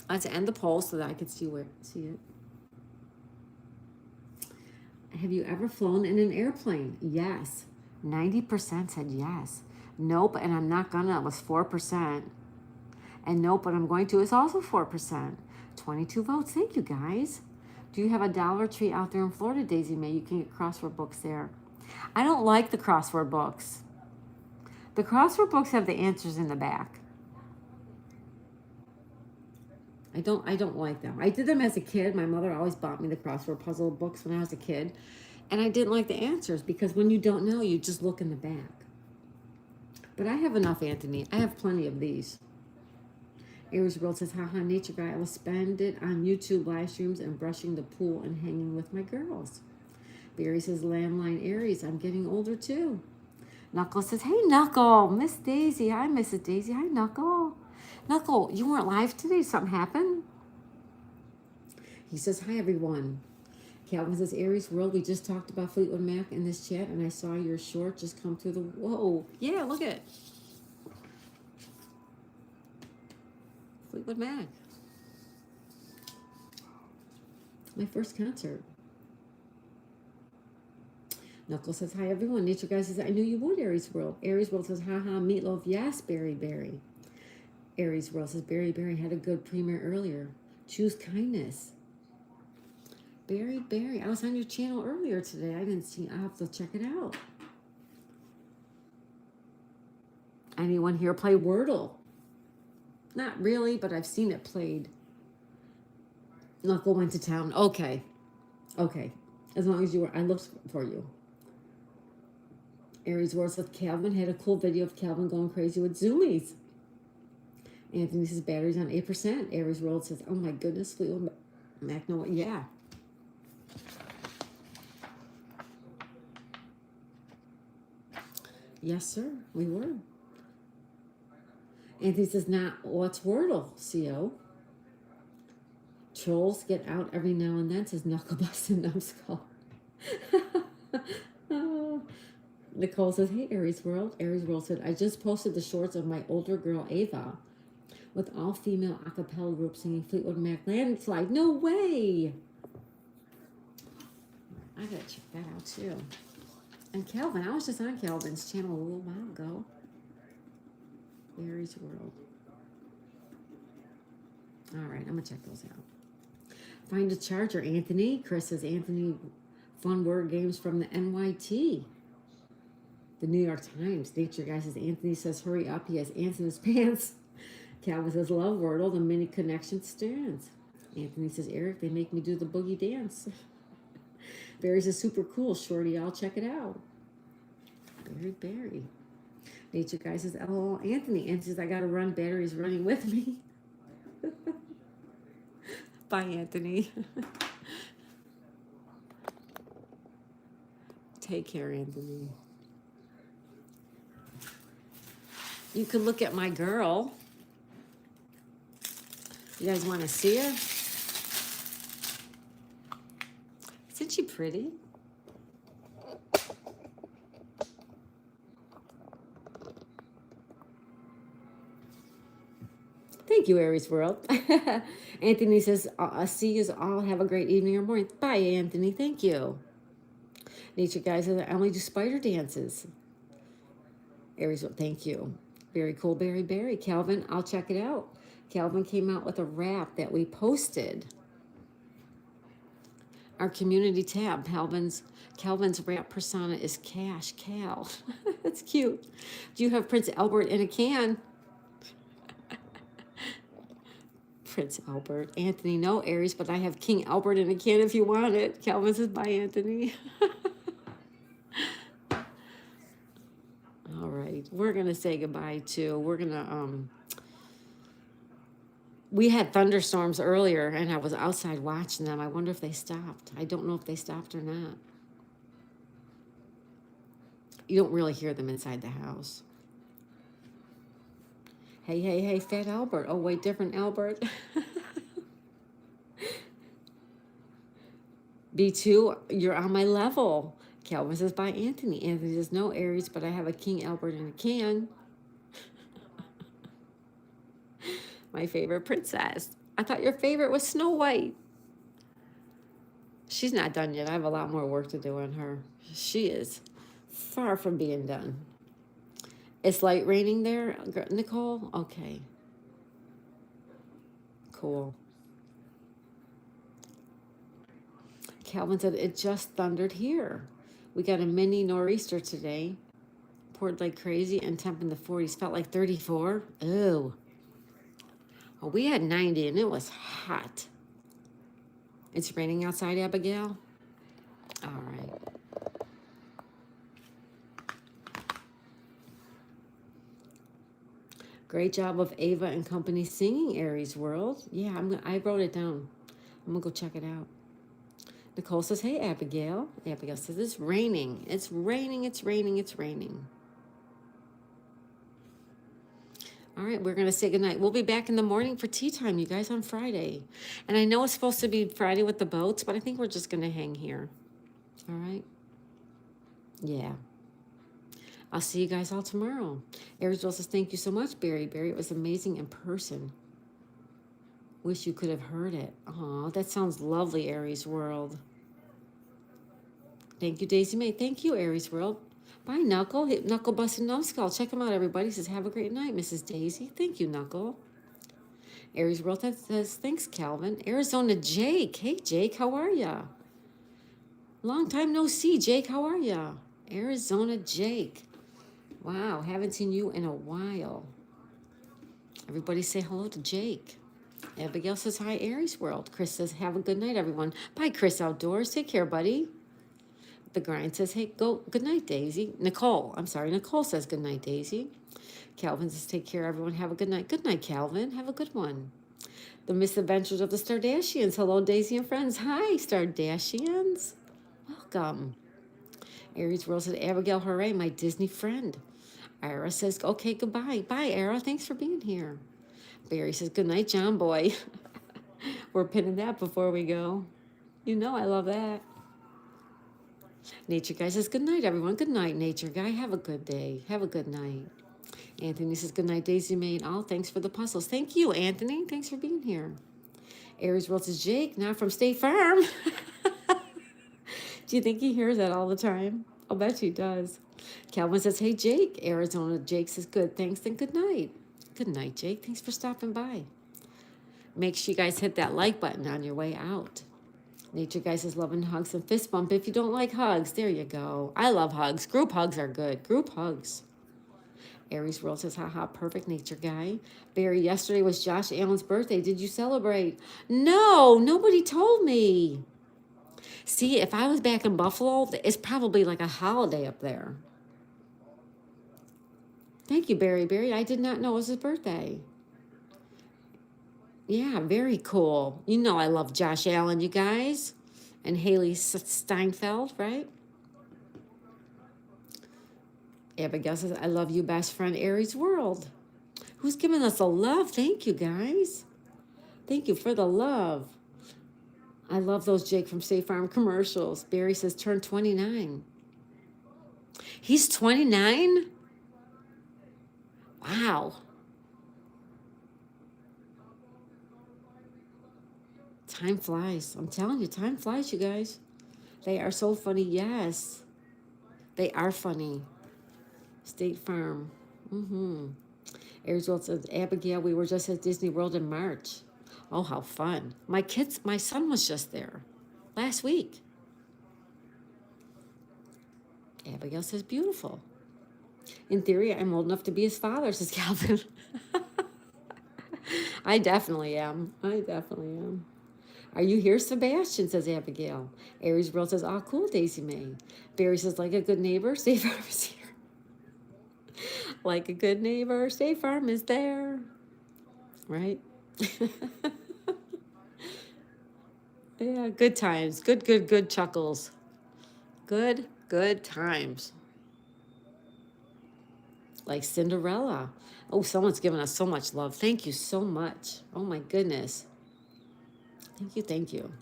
Let's end the poll so that I can see it. Have you ever flown in an airplane? Yes. 90% said yes. Nope, and I'm not gonna was 4%. And nope, but I'm going to is also 4%. 22 votes. Thank you, guys. Do you have a Dollar Tree out there in Florida, Daisy May? You can get crossword books there. I don't like the crossword books. The crossword books have the answers in the back. I don't like them. I did them as a kid. My mother always bought me the crossword puzzle books when I was a kid. And I didn't like the answers because when you don't know, you just look in the back. But I have enough, Anthony. I have plenty of these. Aries World says, haha, nature guy. I will spend it on YouTube live streams and brushing the pool and hanging with my girls. Barry says, landline Aries. I'm getting older too. Knuckle says, hey, Knuckle. Miss Daisy. Hi, Mrs. Daisy. Hi, Knuckle. Knuckle, you weren't live today. Something happened? He says, hi, everyone. Calvin says, Aries World, we just talked about Fleetwood Mac in this chat, and I saw your short just come through the... Whoa. Yeah, look at it. Fleetwood Mac. My first concert. Knuckle says, hi, everyone. Nature Guy says, I knew you would, Aries World. Aries World says, haha, Meatloaf. Yes, Barry. Aries World says, Barry had a good premiere earlier. Choose kindness. Barry, I was on your channel earlier today. I didn't see. I'll have to check it out. Anyone here play Wordle? Not really, but I've seen it played. Knuckle went to town. Okay. As long as you were, I looked for you. Aries World says, Calvin had a cool video of Calvin going crazy with zoomies. Anthony says, batteries on 8%. Aries World says, oh my goodness, Fleetwood Mac, no, yeah. Yes, sir, we were. Anthony says, what's Wordle, CO? Trolls get out every now and then, says Knucklebust and Numbskull. Nicole says, hey, Aries World. Aries World said, I just posted the shorts of my older girl, Ava, with all-female a cappella group singing Fleetwood Mac Landslide. No way! I gotta check that out, too. And Calvin, I was just on Calvin's channel a little while ago. Aries World. All right, I'm gonna check those out. Find a charger, Anthony. Chris says, Anthony, fun word games from the NYT. The New York Times. Nature Guy says, Anthony says, hurry up. He has ants in his pants. Calvin says, love Wordle. The mini connection stands. Anthony says, Eric, they make me do the boogie dance. Barry says, super cool, Shorty. I'll check it out. Barry. Nature Guy says, oh, Anthony. Anthony says, I gotta run. Battery's running with me. Bye, Anthony. Take care, Anthony. You can look at my girl. You guys want to see her? Isn't she pretty? Thank you, Aries World. Anthony says, see you all. Have a great evening or morning. Bye, Anthony. Thank you. Nature Guy says, I only do spider dances. Aries World, thank you. Very cool, Barry. Calvin, I'll check it out. Calvin came out with a rap that we posted. Our community tab, Calvin's rap persona is Cash Cal. That's cute. Do you have Prince Albert in a can? Prince Albert. Anthony, no, Aries, but I have King Albert in a can if you want it. Calvin says, bye, Anthony. All right, we're going to say goodbye to, we had thunderstorms earlier, and I was outside watching them. I wonder if they stopped. I don't know if they stopped or not. You don't really hear them inside the house. Hey, Fat Albert. Oh, wait, different Albert. B2, you're on my level. Calvin says, bye, Anthony. Anthony says, no, Aries, but I have a King Albert in a can. My favorite princess. I thought your favorite was Snow White. She's not done yet. I have a lot more work to do on her. She is far from being done. It's light raining there, Nicole? Okay. Cool. Calvin said, it just thundered here. We got a mini nor'easter today. Poured like crazy and temp in the 40s. Felt like 34. Ew. Well, we had 90 and it was hot. It's raining outside, Abigail? All right. Great job of Ava and company singing Aries World. Yeah, I wrote it down. I'm going to go check it out. Nicole says, hey, Abigail. Abigail says, it's raining. It's raining. All right, we're going to say goodnight. We'll be back in the morning for tea time, you guys, on Friday. And I know it's supposed to be Friday with the boats, but I think we're just going to hang here. All right? Yeah. I'll see you guys all tomorrow. Aries says, thank you so much, Barry. Barry, it was amazing in person. Wish you could have heard it. Oh, that sounds lovely, Aries World. Thank you, Daisy May. Thank you, Aries World. Bye, Knuckle. Hit Knuckle Busted Numbskull. Check him out, everybody. He says, have a great night, Mrs. Daisy. Thank you, Knuckle. Aries World says, thanks, Calvin. Arizona Jake. Hey, Jake, how are ya? Long time no see, Jake. How are ya? Arizona Jake. Wow, haven't seen you in a while. Everybody say hello to Jake. Abigail says, hi, Aries World. Chris says, have a good night, everyone. Bye, Chris Outdoors. Take care, buddy. The Grind says, hey, good night, Daisy. Nicole says, good night, Daisy. Calvin says, take care, everyone. Have a good night. Good night, Calvin. Have a good one. The Misadventures of the Stardashians. Hello, Daisy and friends. Hi, Stardashians. Welcome. Aries World says, Abigail, hooray, my Disney friend. Ira says, okay, goodbye. Bye, Ira. Thanks for being here. Barry says, good night, John Boy. We're pinning that before we go. You know I love that. Nature Guy says, good night, everyone. Good night, Nature Guy. Have a good day. Have a good night. Anthony says, good night, Daisy May and all. Thanks for the puzzles. Thank you, Anthony. Thanks for being here. Aries World says, Jake, not from State Farm. Do you think he hears that all the time? I'll bet she does. Calvin says, hey, Jake. Arizona Jake says, good, thanks, and good night. Good night, Jake. Thanks for stopping by. Make sure you guys hit that like button on your way out. Nature Guy says, love and hugs and fist bump if you don't like hugs. There you go. I love hugs. Group hugs are good. Group hugs. Aries World says, haha, perfect, Nature Guy. Barry, yesterday was Josh Allen's birthday. Did you celebrate? No, nobody told me. See, if I was back in Buffalo, it's probably like a holiday up there. Thank you, Barry. Barry, I did not know it was his birthday. Yeah, very cool. You know I love Josh Allen, you guys. And Haley Steinfeld, right? Abigail says, I love you, best friend, Aries World. Who's giving us a love? Thank you, guys. Thank you for the love. I love those Jake from State Farm commercials. Barry says, turn 29. He's 29? Wow. Time flies. I'm telling you, time flies, you guys. They are so funny. Yes. They are funny. State Farm. Arizona says, Abigail, we were just at Disney World in March. Oh, how fun. My son was just there last week. Abigail says, beautiful. In theory, I'm old enough to be his father, says Calvin. I definitely am. Are you here, Sebastian, says Abigail. Aries World says, oh, cool, Daisy May. Barry says, like a good neighbor, State Farm is here. Like a good neighbor, State Farm is there. Right? Yeah, good times. Good chuckles. Good times. Like Cinderella. Oh, someone's giving us so much love. Thank you so much. Oh, my goodness. Thank you.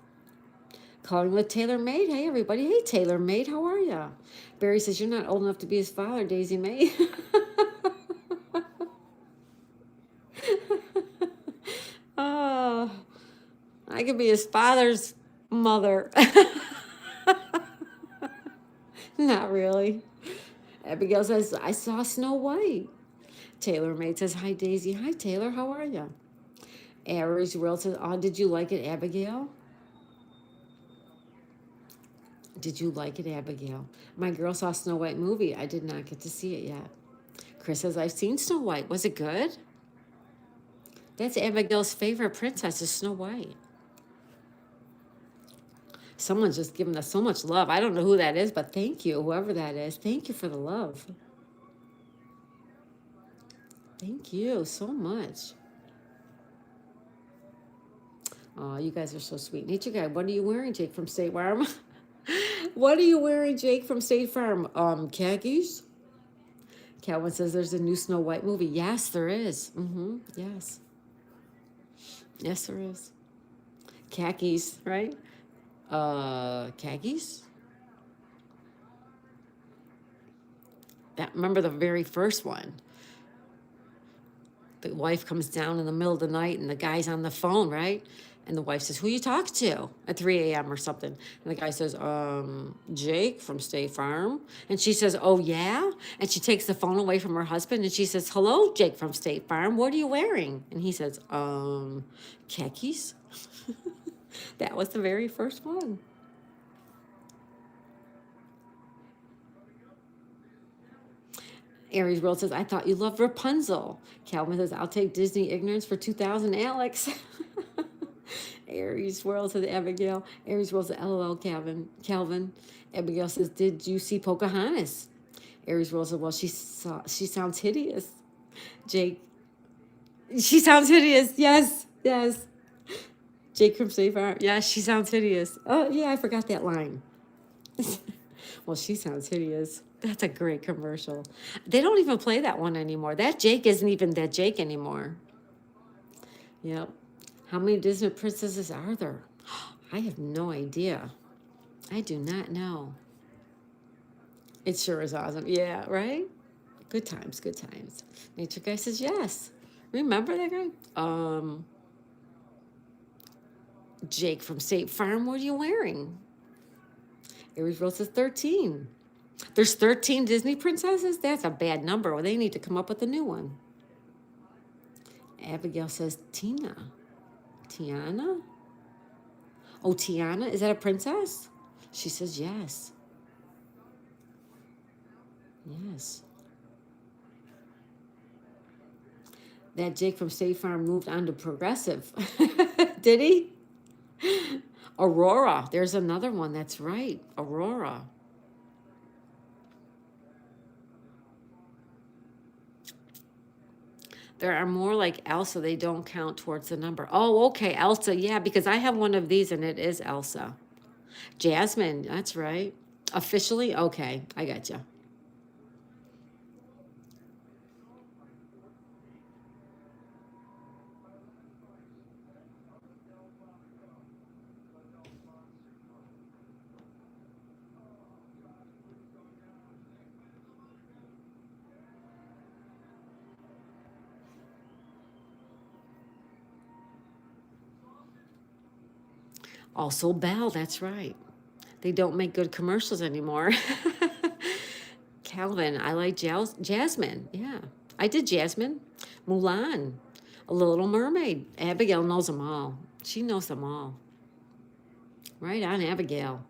Calling with Taylor Made. Hey, everybody. Hey, Taylor Made. How are you? Barry says, you're not old enough to be his father, Daisy May. Oh, I could be his father's mother. Not really. Abigail says, I saw Snow White. Taylor Made says, hi, Daisy. Hi, Taylor. How are you? Aries World says, oh, did you like it, Abigail? Did you like it, Abigail? My girl saw Snow White movie. I did not get to see it yet. Chris says, I've seen Snow White. Was it good? That's Abigail's favorite princess is Snow White. Someone's just giving us so much love. I don't know who that is, but thank you, whoever that is. Thank you for the love. Thank you so much. Oh, you guys are so sweet. Nature Guy, what are you wearing, Jake from State Farm? What are you wearing, Jake from State Farm? Khakis? Calvin says there's a new Snow White movie. Yes, there is. Yes. Yes, there is. Khakis, right? Khakis? Remember the very first one. The wife comes down in the middle of the night and the guy's on the phone, right? And the wife says, who you talk to at 3 a.m. or something? And the guy says, Jake from State Farm. And she says, oh, yeah? And she takes the phone away from her husband and she says, hello, Jake from State Farm. What are you wearing? And he says, khakis. That was the very first one. Aries World says, I thought you loved Rapunzel. Calvin says, I'll take Disney ignorance for 2,000, Alex. Aries World says, Abigail. Aries World says, LOL, Calvin. Abigail says, did you see Pocahontas? Aries World says, well, she sounds hideous. Jake, she sounds hideous. Yes. Jake from State Farm. Yeah, she sounds hideous. Oh, yeah, I forgot that line. Well, she sounds hideous. That's a great commercial. They don't even play that one anymore. That Jake isn't even that Jake anymore. Yep. How many Disney princesses are there? I have no idea. I do not know. It sure is awesome. Yeah, right? Good times. Nature Guy says yes. Remember that guy? Jake from State Farm, what are you wearing? Aries Rose says 13. There's 13 Disney princesses? That's a bad number. They need to come up with a new one. Abigail says Tina. Tiana? Oh, Tiana? Is that a princess? She says yes. Yes. That Jake from State Farm moved on to Progressive. Did he? Aurora. There's another one. That's right. Aurora. There are more like Elsa. They don't count towards the number. Oh, okay. Elsa. Yeah, because I have one of these and it is Elsa. Jasmine. That's right. Officially? Okay. I got you. Also, Belle. That's right. They don't make good commercials anymore. Calvin, I like Jasmine. Yeah, I did Jasmine. Mulan, A Little Mermaid. Abigail knows them all. She knows them all. Right on, Abigail.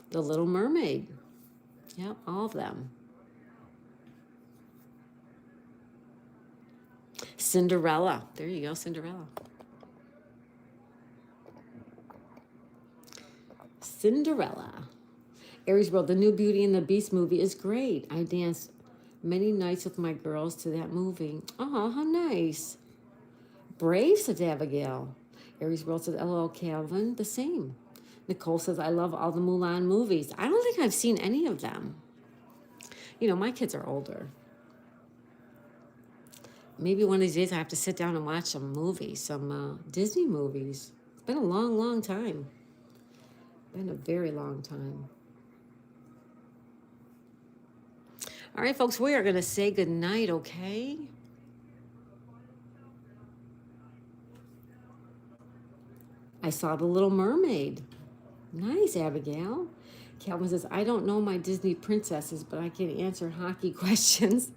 The Little Mermaid. Yep, all of them. Cinderella. There you go, Cinderella. Cinderella. Aries World, the new Beauty and the Beast movie is great. I danced many nights with my girls to that movie. Oh, how nice. Brave, said Abigail. Aries World says, LOL, Calvin, the same. Nicole says, I love all the Mulan movies. I don't think I've seen any of them. You know, my kids are older. Maybe one of these days I have to sit down and watch some movies, some Disney movies. It's been a long, long time. Been a very long time. All right, folks, we are going to say goodnight, okay? I saw The Little Mermaid. Nice, Abigail. Calvin says, I don't know my Disney princesses, but I can answer hockey questions.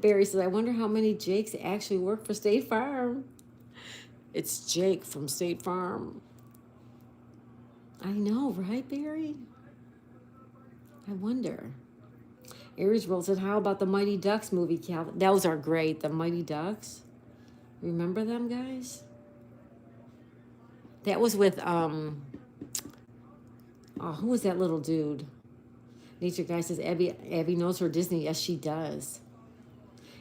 Barry says, I wonder how many Jakes actually work for State Farm. It's Jake from State Farm. I know, right, Barry? I wonder. Aries World said, how about the Mighty Ducks movie, Calvin? Those are great, the Mighty Ducks. Remember them, guys? That was with, who was that little dude? Nature Guy says, Abby knows her Disney. Yes, she does.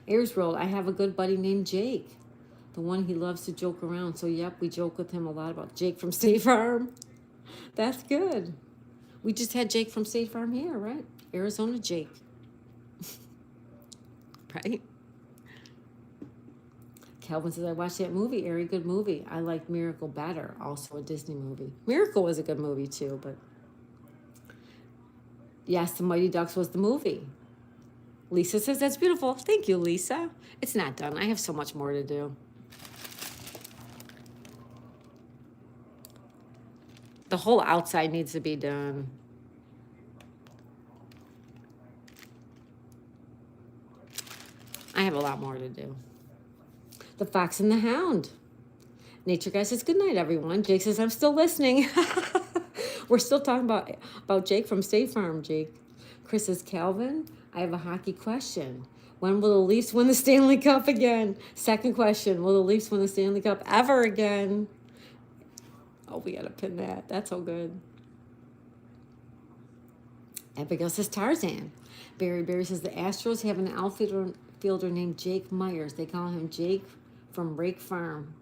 Aries World, I have a good buddy named Jake. The one he loves to joke around. So, yep, we joke with him a lot about Jake from State Farm. That's good. We just had Jake from State Farm here, right? Arizona Jake. Right? Calvin says, I watched that movie, Ari, good movie. I like Miracle better, also a Disney movie. Miracle was a good movie too, but yes, The Mighty Ducks was the movie. Lisa says, that's beautiful. Thank you, Lisa. It's not done. I have so much more to do. The whole outside needs to be done. I have a lot more to do. The Fox and the Hound. Nature Guy says, good night, everyone. Jake says, I'm still listening. We're still talking about Jake from State Farm, Jake. Chris says, Calvin, I have a hockey question. When will the Leafs win the Stanley Cup again? Second question, will the Leafs win the Stanley Cup ever again? Oh, we got to pin that. That's so good. Abigail says, Tarzan. Barry says, the Astros have an outfielder named Jake Myers. They call him Jake from Rake Farm.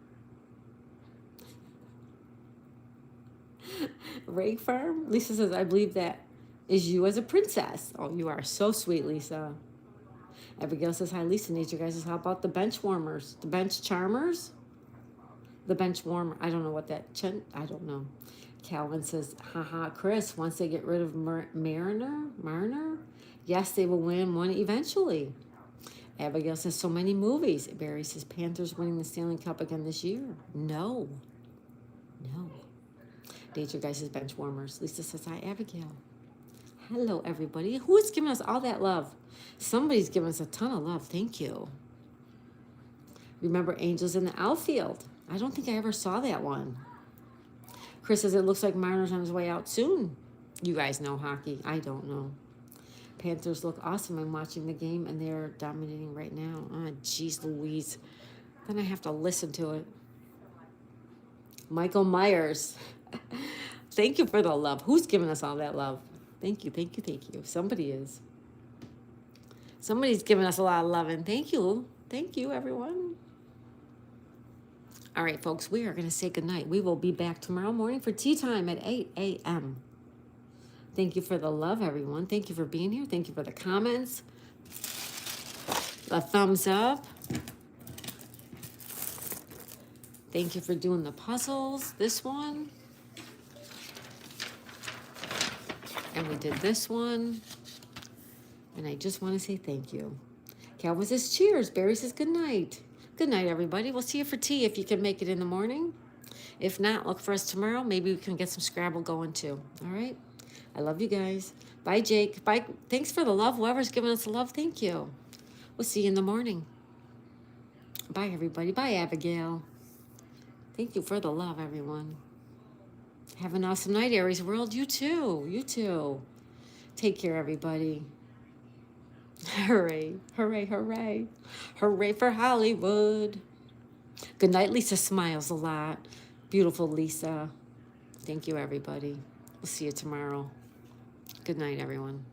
Rake Farm? Lisa says, I believe that is you as a princess. Oh, you are so sweet, Lisa. Abigail says, hi, Lisa. Nature Guy says, how about the bench warmers? The bench charmers? The bench warmer. I don't know what that... I don't know. Calvin says, haha, Chris, once they get rid of Marner, yes, they will win one eventually. Abigail says, so many movies. Barry says, Panthers winning the Stanley Cup again this year. No. Date your guys' bench warmers. Lisa says hi, Abigail. Hello, everybody. Who is giving us all that love? Somebody's giving us a ton of love. Thank you. Remember Angels in the Outfield. I don't think I ever saw that one. Chris says it looks like Marner's on his way out soon. You guys know hockey. I don't know. Panthers look awesome. I'm watching the game, and they're dominating right now. Ah, jeez Louise. Then I have to listen to it. Michael Myers. Thank you for the love. Who's giving us all that love? Thank you, thank you, thank you. Somebody is. Somebody's giving us a lot of love, and thank you. Thank you, everyone. All right, folks, we are going to say goodnight. We will be back tomorrow morning for tea time at 8 a.m. Thank you for the love, everyone. Thank you for being here. Thank you for the comments, the thumbs up. Thank you for doing the puzzles. This one. And we did this one. And I just want to say thank you. Calvin says cheers. Barry says good night. Good night, everybody. We'll see you for tea if you can make it in the morning. If not, look for us tomorrow. Maybe we can get some Scrabble going too. All right? I love you guys. Bye, Jake. Bye. Thanks for the love. Whoever's giving us the love, thank you. We'll see you in the morning. Bye, everybody. Bye, Abigail. Thank you for the love, everyone. Have an awesome night, Aries World. You too. You too. Take care, everybody. Hooray, hooray, hooray. Hooray for Hollywood. Good night, Lisa smiles a lot. Beautiful Lisa. Thank you, everybody. We'll see you tomorrow. Good night, everyone.